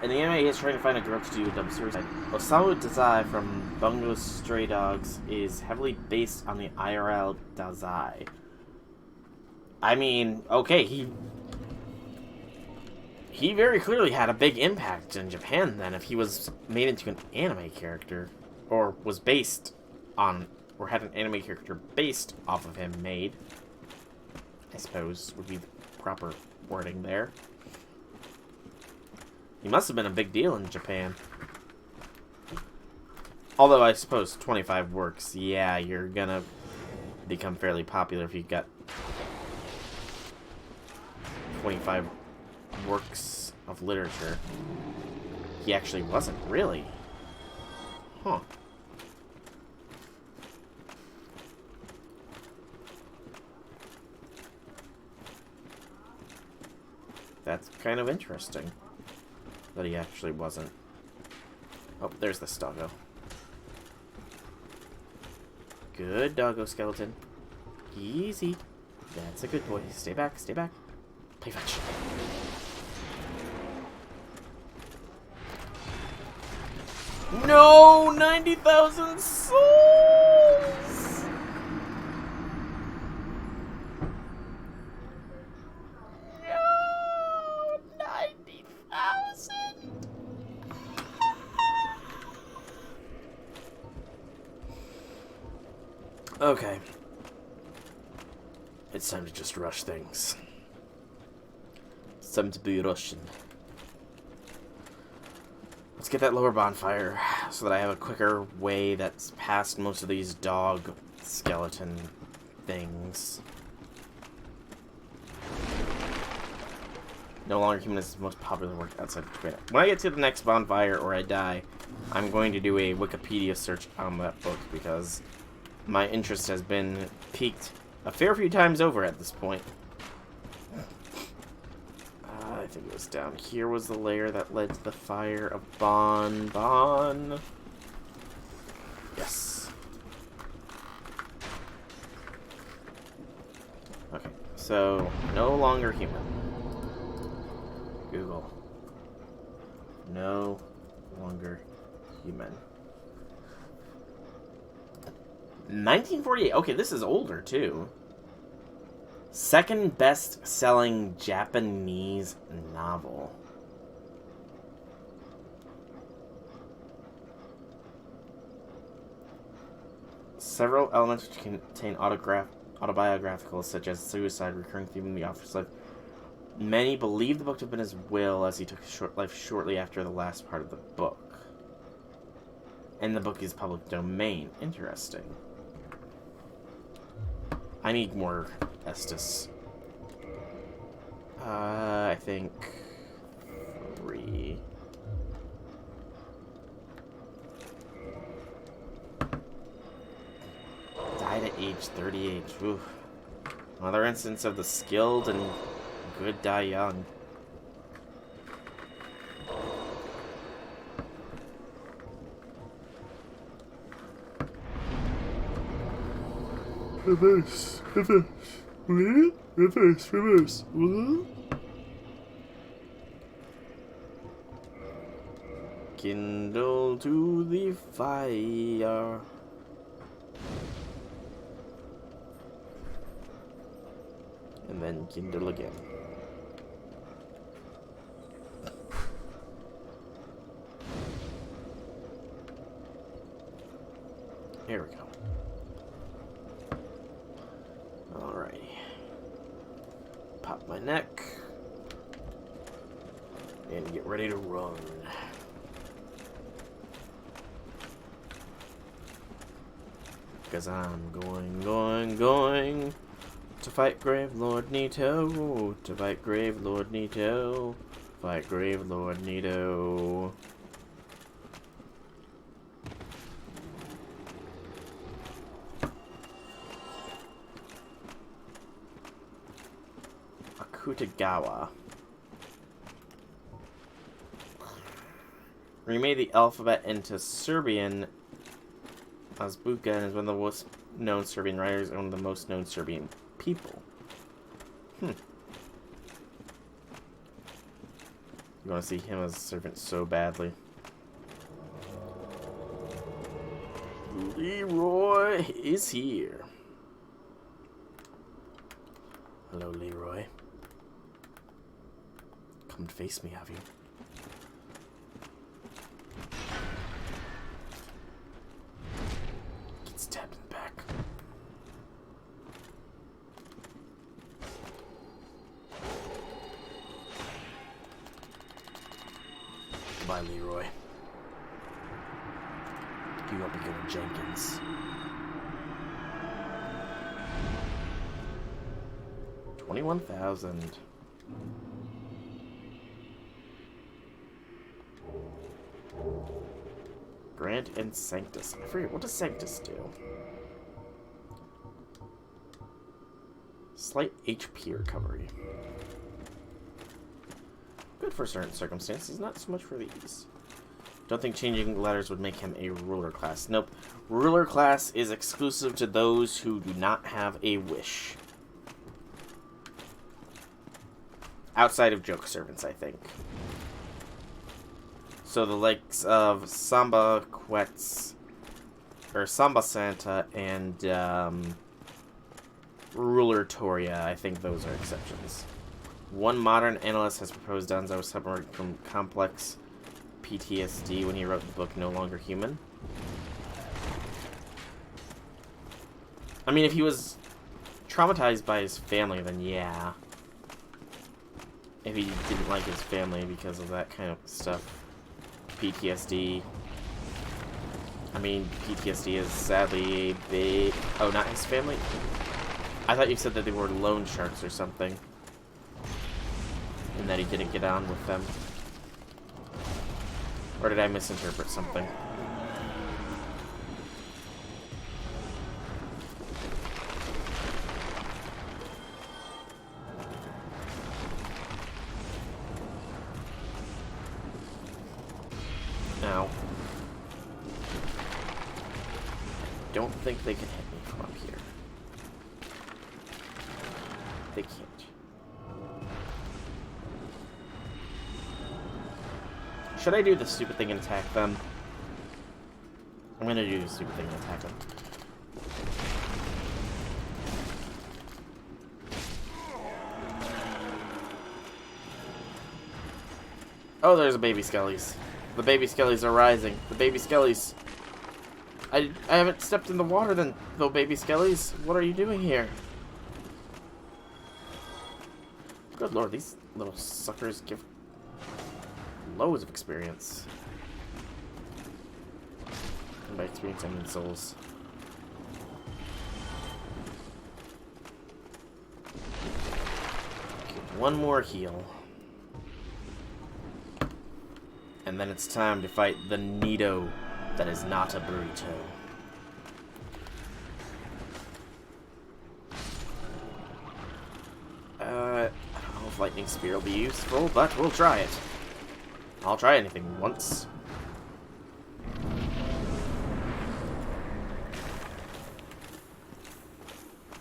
In the anime, he's trying to find a girl to do a double suicide. Osamu Dazai from Bungo Stray Dogs is heavily based on the IRL Dazai. I mean, okay, he very clearly had a big impact in Japan then if he was made into an anime character. Or was based on... or had an anime character based off of him made, I suppose would be the proper wording there. He must have been a big deal in Japan. Although I suppose 25 works, yeah, you're gonna become fairly popular if you got 25 works of literature. He actually wasn't, really. Huh. That's kind of interesting. That he actually wasn't. Oh, there's this doggo. Good doggo skeleton. Easy. That's a good boy. Stay back, stay back. Play fetch. No! 90,000 souls! No! 90,000! Okay. It's time to just rush things. It's time to be rushing. Let's get that lower bonfire so that I have a quicker way that's past most of these dog skeleton things. No Longer Human is the most popular work outside of Japan. When I get to the next bonfire or I die, I'm going to do a Wikipedia search on that book because my interest has been piqued a fair few times over at this point. I think it was down here was the layer that led to the fire of Bon. Yes. Okay, so No Longer Human. Google. No Longer Human. 1948. Okay, this is older too. Second best-selling Japanese novel. Several elements which contain autobiographical, such as suicide, recurring theme in the author's life. Many believe the book to have been his will, as he took his short life shortly after the last part of the book. And the book is public domain. Interesting. I need more Estus. I think 3. Died at age 38. Oof. Another instance of the skilled and good die young. Reverse. Kindle to the fire. And then kindle again. Here we go. Alrighty. Pop my neck. And get ready to run. Because I'm going to fight Grave Lord Nito. To fight Grave Lord Nito. Fight Grave Lord Nito. Akutagawa. Remade the alphabet into Serbian. Azbuka is one of the most known Serbian writers and one of the most known Serbian people. You want to see him as a servant so badly. Leroy is here. Hello, Leroy. Come to face me, have you? Get stabbed in the back. Goodbye, Leroy. You won't be good with Jenkins. $21,000. Grant and Sanctus. I forget, what does Sanctus do? Slight HP recovery. Good for certain circumstances, not so much for these. Don't think changing letters would make him a ruler class. Nope. Ruler class is exclusive to those who do not have a wish. Outside of joke servants, I think. So the likes of Samba Quetz, or Samba Santa, and Ruler Toria, I think those are exceptions. One modern analyst has proposed Danzo was suffering from complex PTSD when he wrote the book No Longer Human. I mean, if he was traumatized by his family, then yeah. If he didn't like his family because of that kind of stuff. PTSD. I mean, PTSD is sadly a big... Oh, not his family? I thought you said that they were loan sharks or something. And that he didn't get on with them. Or did I misinterpret something? Now, I don't think they can hit me from up here. They can't. Should I do the stupid thing and attack them? I'm gonna do the stupid thing and attack them. Oh, there's a baby skellies. The baby skellies are rising. The baby skellies. I haven't stepped in the water then, though, baby skellies. What are you doing here? Good lord, these little suckers give loads of experience. And by experience, I mean souls. Okay, one more heal. And then it's time to fight the Nido that is not a burrito. I don't know if Lightning Spear will be useful, but we'll try it. I'll try anything once.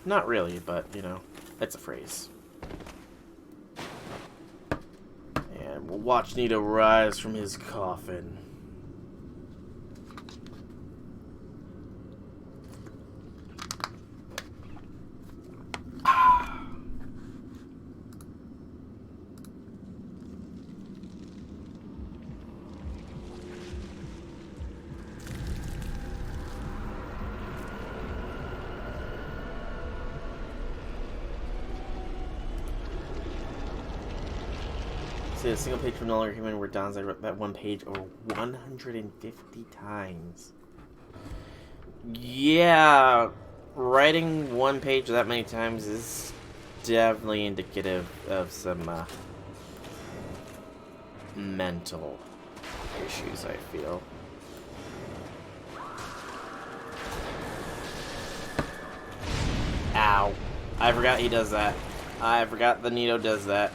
Not really, but, you know, it's a phrase. And we'll watch Nido rise from his coffin. See, a single page from no longer human where Don's I wrote that one page over 150 times. Yeah, writing one page that many times is definitely indicative of some mental issues, I feel. Ow. I forgot he does that. I forgot the Nido does that.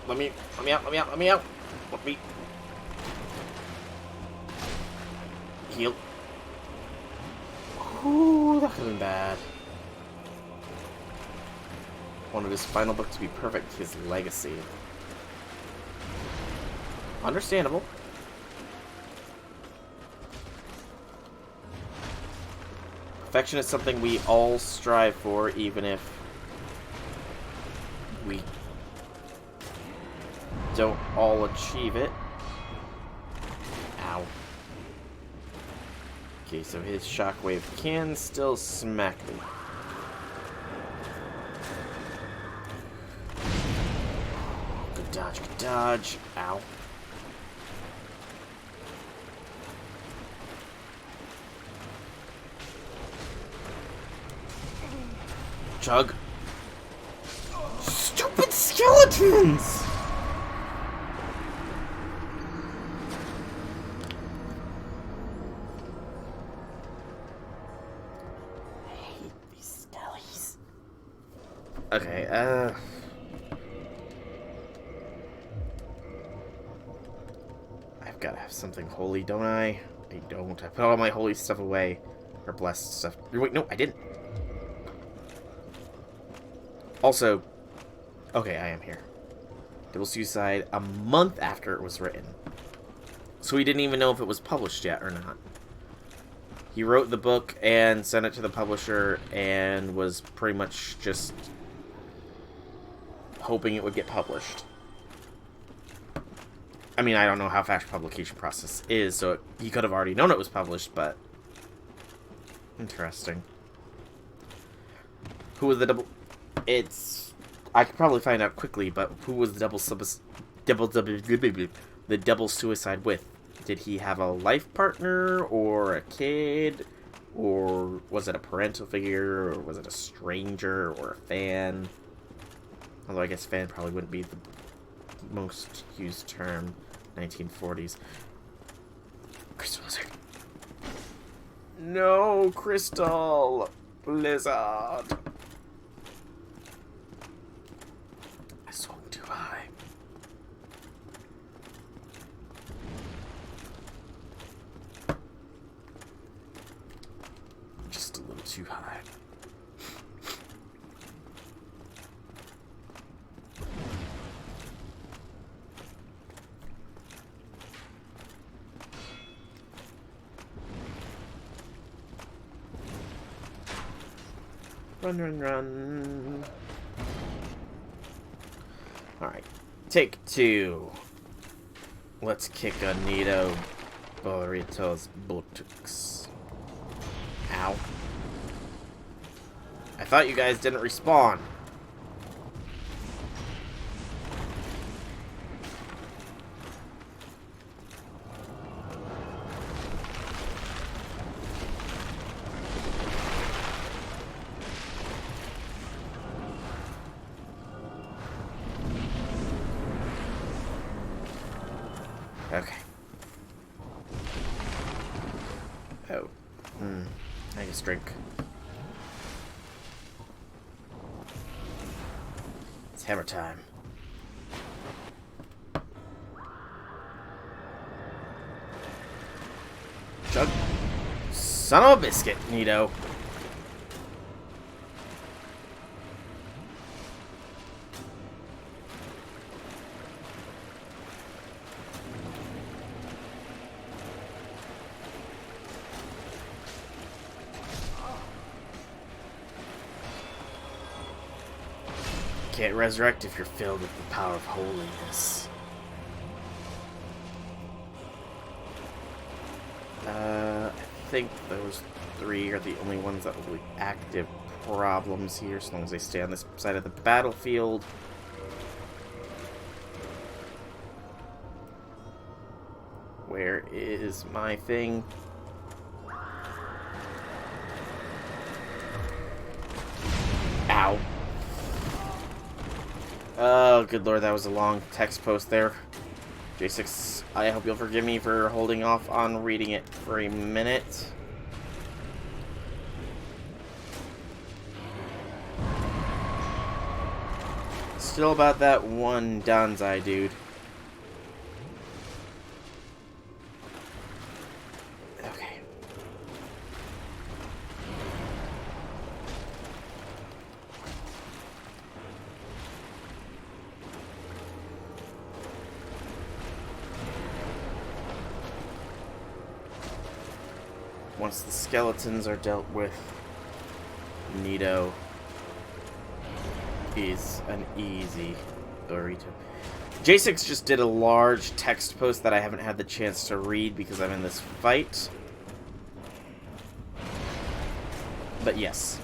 Let me out. Let me heal. Ooh, that could have been bad. Wanted his final book to be perfect, his legacy. Understandable. Perfection is something we all strive for, even if we don't all achieve it. Ow. Okay, so his shockwave can still smack me. Good dodge, good dodge. Ow. Chug. Stupid skeletons! Okay, I've got to have something holy, don't I? I don't. I put all my holy stuff away. Or blessed stuff. Wait, no, I didn't. Also, okay, I am here. Double Suicide a month after it was written. So we didn't even know if it was published yet or not. He wrote the book and sent it to the publisher and was pretty much just hoping it would get published. I mean, I don't know how fast publication process is, so he could have already known it was published, but interesting. Who was the double? I could probably find out quickly, but who was the double suicide with? Did he have a life partner or a kid, or was it a parental figure, or was it a stranger or a fan? Although I guess fan probably wouldn't be the most used term. 1940s. Crystal Lizard. No, Crystal Blizzard. I swung too high. Just a little too high. Run, run, run. Alright. Take 2. Let's kick a Nito Burritos buttocks. Ow. I thought you guys didn't respawn. Okay. Oh. I just drink. It's hammer time. Chug. Son of a biscuit, Nito. Can't resurrect if you're filled with the power of holiness. I think those 3 are the only ones that will be active problems here, as long as they stay on this side of the battlefield. Where is my thing? Ow. Oh, good lord, that was a long text post there. J6, I hope you'll forgive me for holding off on reading it for a minute. Still about that one Danzai dude. Okay. Once the skeletons are dealt with, Nito is an easy burrito. J6 just did a large text post that I haven't had the chance to read because I'm in this fight. But yes.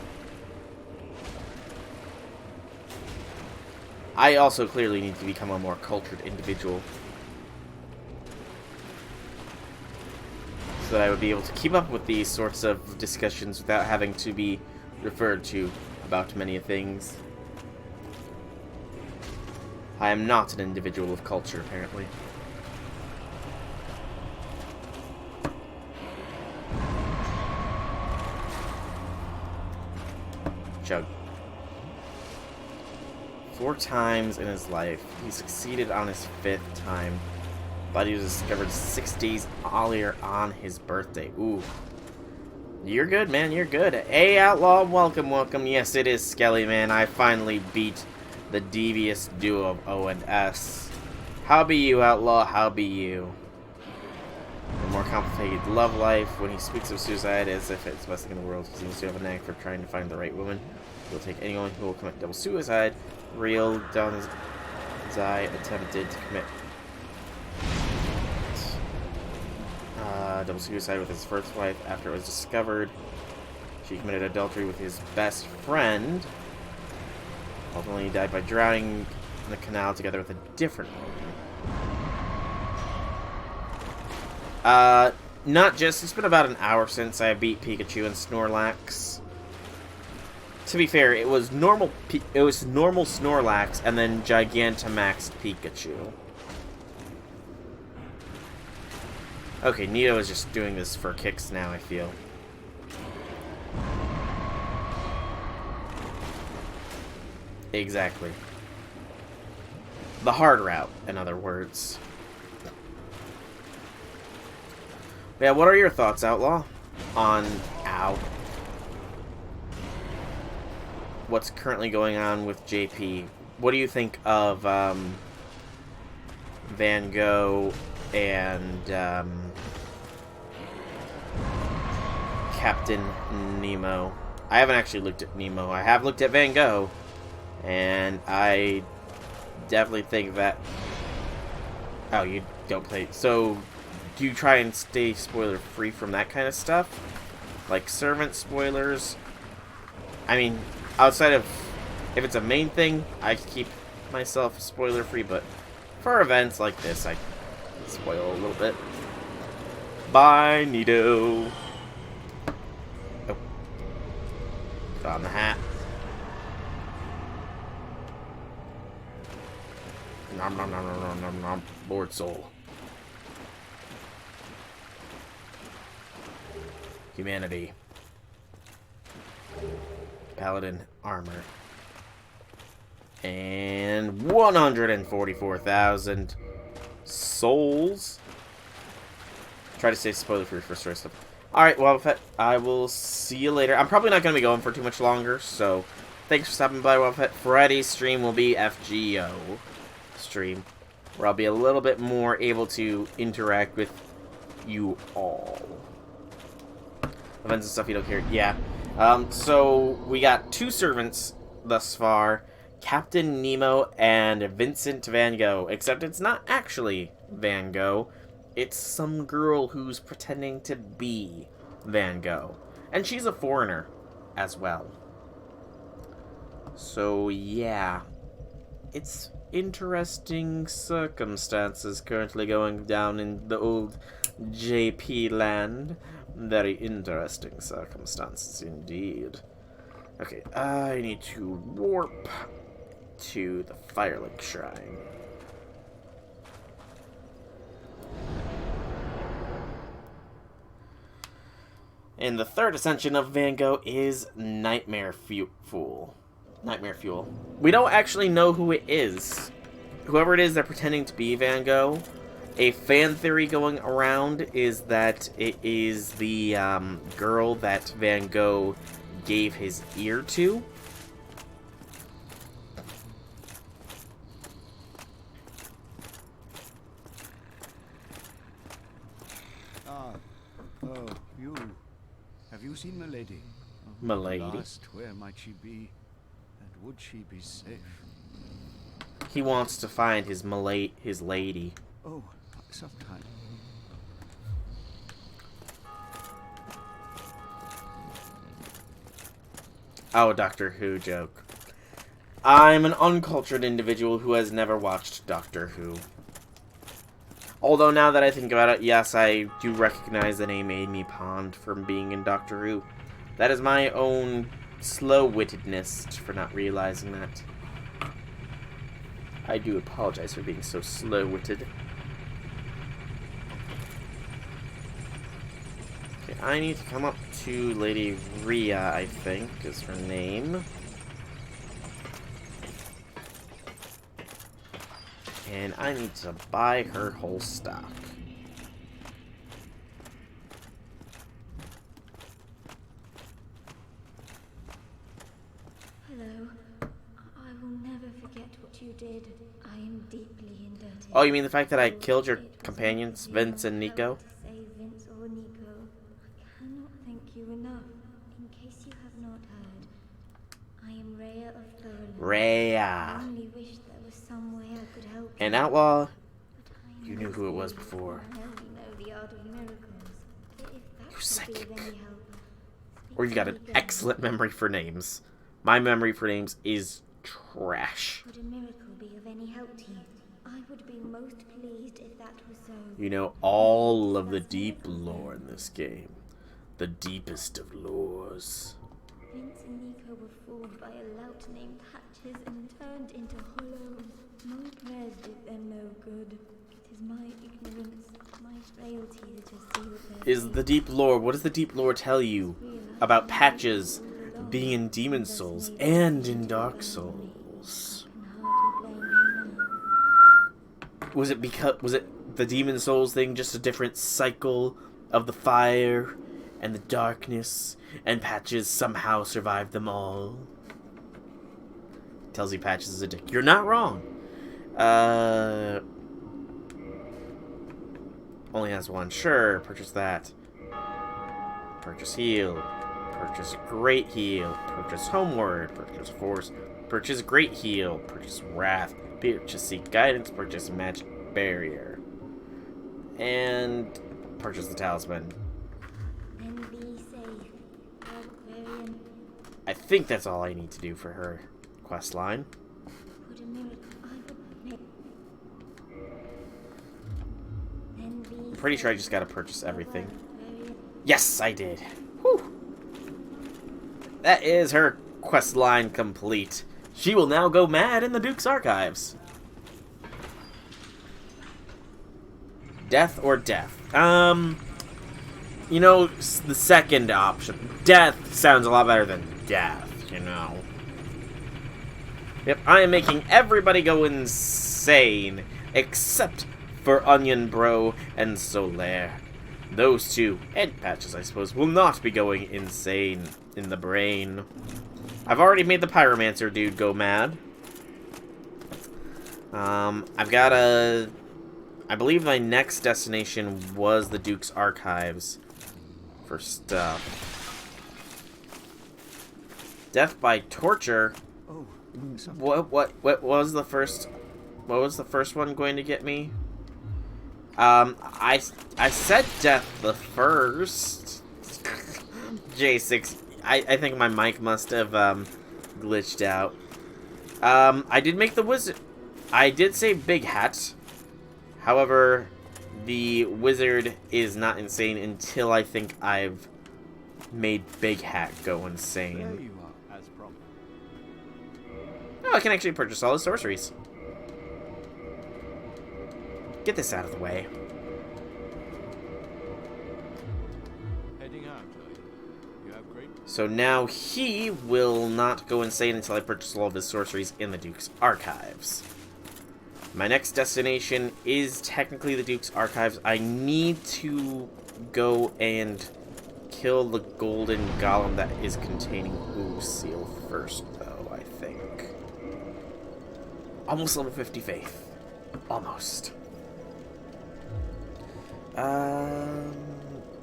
I also clearly need to become a more cultured individual, so that I would be able to keep up with these sorts of discussions without having to be referred to about many things. I am not an individual of culture, apparently. Chug. 4 times in his life. He succeeded on his 5th time. Body was discovered 6 days earlier on his birthday. Ooh. You're good, man. You're good. Hey, Outlaw. Welcome, welcome. Yes, it is Skelly, man. I finally beat the devious duo of O and S. How be you, Outlaw? How be you? A more complicated love life. When he speaks of suicide as if it's the best thing in the world, he seems to have a knack for trying to find the right woman. He will take anyone who will commit double suicide. Real Danzai attempted to commit double suicide with his first wife after it was discovered she committed adultery with his best friend. Ultimately, he died by drowning in the canal together with a different woman. Not just. It's been about an hour since I beat Pikachu and Snorlax. To be fair, it was normal. It was normal Snorlax and then Gigantamaxed Pikachu. Okay, Nito is just doing this for kicks now, I feel. Exactly. The hard route, in other words. Yeah, what are your thoughts, Outlaw? On... Ow. What's currently going on with JP? What do you think of, Van Gogh and Captain Nemo? I haven't actually looked at Nemo. I have looked at Van Gogh, and I definitely think that... Oh, you don't play... So, do you try and stay spoiler-free from that kind of stuff? Like servant spoilers? I mean, outside of... If it's a main thing, I keep myself spoiler-free, but for events like this, I spoil a little bit. Bye, Nito. Oh. Found the hat. Nom nom nom nom nom nom nom. Lord Soul. Humanity. Paladin armor. And 144,000 souls. Try to stay spoiler free for story stuff. Alright, well, I will see you later. I'm probably not going to be going for too much longer, so thanks for stopping by, Wildfet. Friday's stream will be FGO stream, where I'll be a little bit more able to interact with you all. Events and stuff you don't care. Yeah. So we got 2 servants thus far. Captain Nemo and Vincent Van Gogh. Except it's not actually Van Gogh. It's some girl who's pretending to be Van Gogh. And she's a foreigner as well. So yeah. It's interesting circumstances currently going down in the old JP land. Very interesting circumstances indeed. Okay, I need to warp to the Firelink Shrine. And the third ascension of Van Gogh is Nightmare Fuel. Nightmare Fuel. We don't actually know who it is. Whoever it is, they're pretending to be Van Gogh. A fan theory going around is that it is the girl that Van Gogh gave his ear to. You. Have you seen Milady? Milady? Last, where might she be? And would she be safe? He wants to find his lady. Oh, sometime. Oh, Doctor Who joke. I'm an uncultured individual who has never watched Doctor Who. Although now that I think about it, yes, I do recognize the name Amy Pond from being in Doctor Who. That is my own slow-wittedness for not realizing that. I do apologize for being so slow-witted. Okay, I need to come up to Lady Rhea, I think, is her name. And I need to buy her whole stock. Hello. I will never forget what you did. I am deeply indebted. Oh, you mean the fact that I killed your companions, Vince and Nico? Say Vince or Nico. I cannot thank you enough. In case you have not heard, I am Rhea of Firelink. Rhea. I only wish there was some way I could help you. An outlaw? But I You knew who it was before. I only know the art of miracles. If that You could be psychic. of any help, Or you got an excellent memory for names. My memory for names is trash. Would a miracle be of any help to you? I would be most pleased if that was so. You know all of the deep lore in this game. The deepest of lores. Vince and Nico were fooled by a lout named Patches and turned into hollows. My prayers did them no good. It is my ignorance, my frailty that has sealed their Is the deep lore, what does the deep lore tell you about Patches being in Demon Souls and in Dark Souls? Was it the Demon Souls thing just a different cycle of the fire and the darkness, and Patches somehow survived them all? Tells you Patches is a dick. You're not wrong. Only has one. Sure, purchase that. Purchase heal. Purchase Great Heal. Purchase Homeward. Purchase Force. Purchase Great Heal. Purchase Wrath. Purchase Seek Guidance. Purchase Magic Barrier. And purchase the Talisman. Then be safe, Aquarian. I think that's all I need to do for her quest line. What a miracle I would make. Then be Pretty sure I just gotta purchase everything. Yes, I did. Whew. That is her quest line complete. She will now go mad in the Duke's Archives. Death or death? You know, the second option. Death sounds a lot better than death, you know. Yep, I am making everybody go insane, except for Onion Bro and Solaire. Those two, and Patches I suppose, will not be going insane in the brain. I've already made the Pyromancer dude go mad. I've got a... I believe my next destination was the Duke's Archives for stuff. Death by torture. Oh, What was the first? What was the first one going to get me? I said death the first. J6. I think my mic must have glitched out. I did make the wizard. I did say Big Hat. However, the wizard is not insane until I think I've made Big Hat go there insane. you are, as promised. Oh, I can actually purchase all the sorceries. Get this out of the way. Heading out, are you? You have great... So now he will not go insane until I purchase all of his sorceries in the Duke's Archives. My next destination is technically the Duke's Archives. I need to go and kill the golden golem that is containing Ooze Seal first, though, I think. Almost level 50 faith. Almost.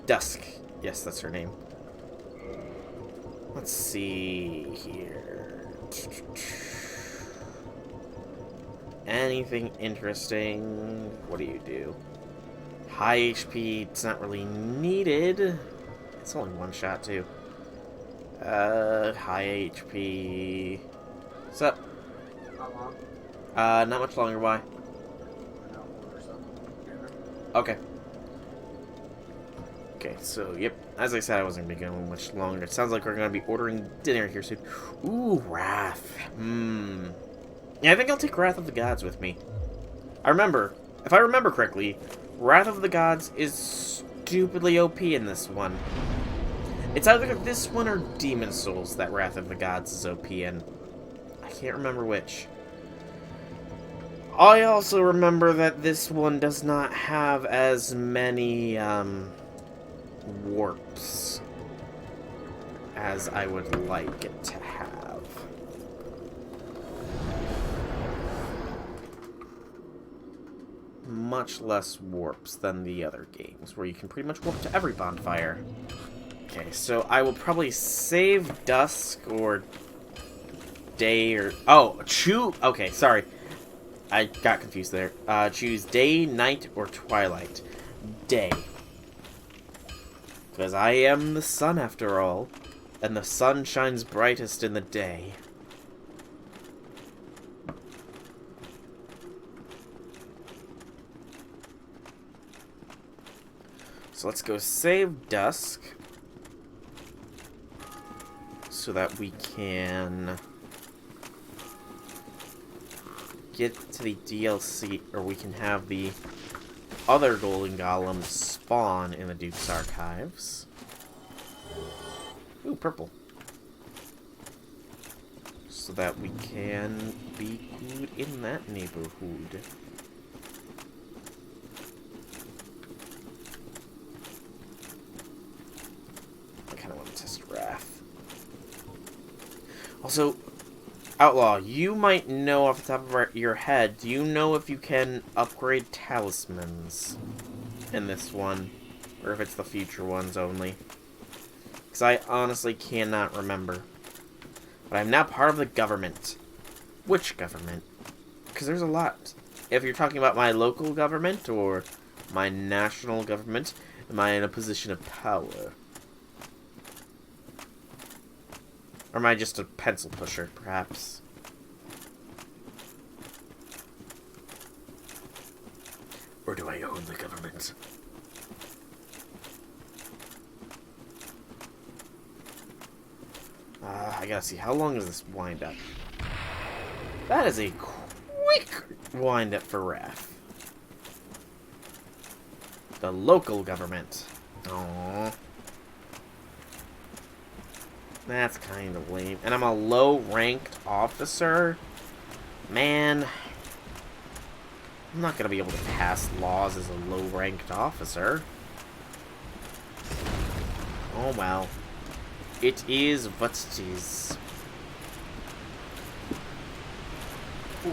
Dusk. Yes, that's her name. Let's see here. Anything interesting? What do you do? High HP, it's not really needed. It's only one shot, too. High HP. What's up? Not much longer, why? Okay. Okay, so, yep. As I said, I wasn't going to be going much longer. It sounds like we're going to be ordering dinner here soon. Ooh, Wrath. Yeah, I think I'll take Wrath of the Gods with me. If I remember correctly, Wrath of the Gods is stupidly OP in this one. It's either this one or Demon Souls that Wrath of the Gods is OP in. I can't remember which. I also remember that this one does not have as many, warps as I would like it to have. Much less warps than the other games, where you can pretty much warp to every bonfire. Okay, so I will probably save Dusk or Day or... Oh, okay, sorry. I got confused there. Choose Day, Night, or Twilight. Day. Because I am the sun after all, and the sun shines brightest in the day. So let's go save Dusk so that we can get to the DLC, or we can have the other golden golem spawn in the Duke's Archives. Ooh, purple. So that we can be good in that neighborhood. I kind of want to test Wrath. Also, Outlaw, you might know off the top of your head, do you know if you can upgrade talismans in this one? Or if it's the future ones only? Because I honestly cannot remember. But I'm now part of the government. Which government? Because there's a lot. If you're talking about my local government or my national government, am I in a position of power? Or am I just a pencil pusher, perhaps? Or do I own the government? I gotta see, how long does this wind up? That is a quick wind up for Raph. The local government. Aww. That's kind of lame. And I'm a low-ranked officer? Man. I'm not gonna be able to pass laws as a low-ranked officer. Oh well. It is what it is. Ooh.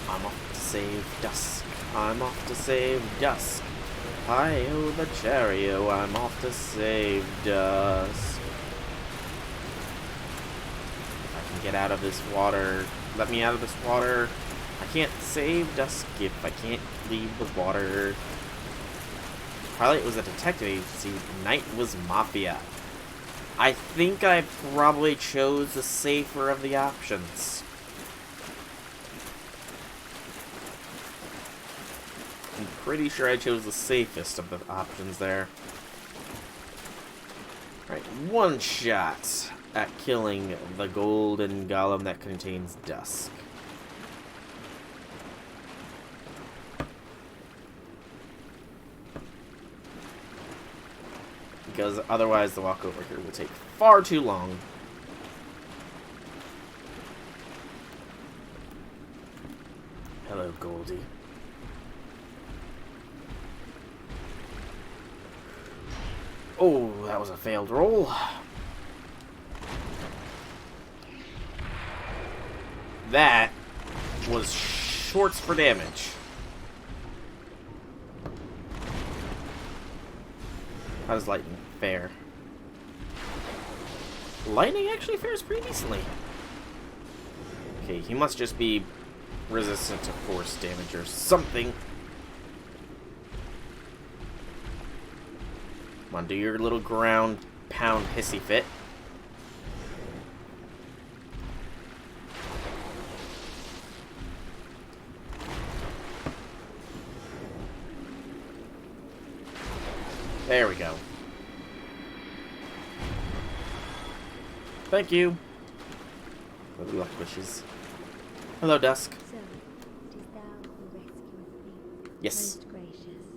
I'm off to save Dusk. I'm off to save Dusk. Hi-oh the chariot, I'm off to save Dusk. If I can get out of this water, let me out of this water. I can't save Dusk if I can't leave the water. Twilight was a detective agency. Night was mafia. I think I probably chose the safer of the options. I'm pretty sure I chose the safest of the options there. Alright, one shot at killing the golden golem that contains Dusk. Because otherwise the walk over here will take far too long. Hello, Goldie. Oh, that was a failed roll. That was shorts for damage. How does lightning fare? Lightning actually fares pretty decently. Okay, he must just be resistant to force damage or something. Come on, do your little ground pound hissy fit. There we go. Thank you. Good luck wishes. Hello, Dusk. So, it is thou who rescueth me. Yes. Most gracious,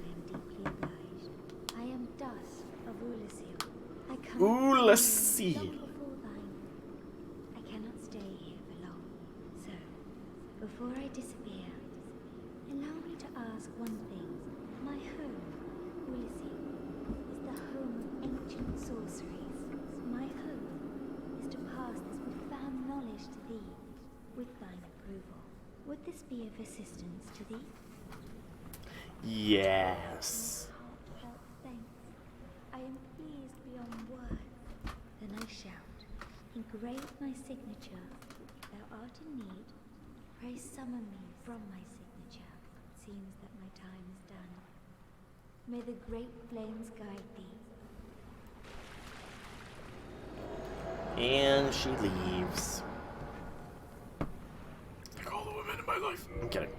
I am deeply obliged. I am Dusk of Ulasil. I come Ulasil. long before thine. I cannot stay here for long. So, before I disappear, allow me to ask one thing. My home, Ulasil, is the home of ancient sorceries. My hope is to pass this profound knowledge to thee, with thine approval. Would this be of assistance to thee? Yes. Heartfelt thanks. I am pleased beyond words. Then I shout, engrave my signature. If thou art in need, pray summon me from my signature. It seems that my time is done. May the great flames guide thee. And she leaves. Like all the women in my life. I'm kidding.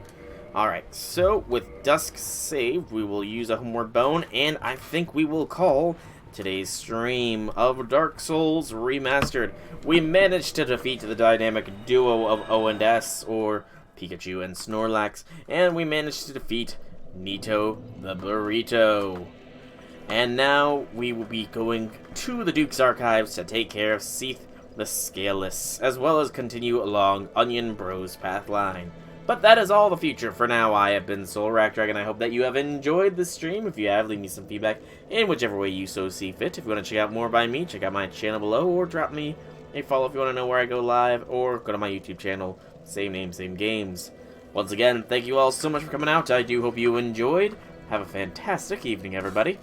Alright, so with Dusk saved, we will use a homeward bone, and I think we will call today's stream of Dark Souls Remastered. We managed to defeat the dynamic duo of O and S, or Pikachu and Snorlax, and we managed to defeat Nito the Burrito. And now we will be going to the Duke's Archives to take care of Seath the Scaleless, as well as continue along Onion Bros pathline. But that is all the future. For now, I have been SoulRackDragon. I hope that you have enjoyed this stream. If you have, leave me some feedback in whichever way you so see fit. If you want to check out more by me, check out my channel below, or drop me a follow if you want to know where I go live, or go to my YouTube channel. Same name, same games. Once again, thank you all so much for coming out. I do hope you enjoyed. Have a fantastic evening, everybody.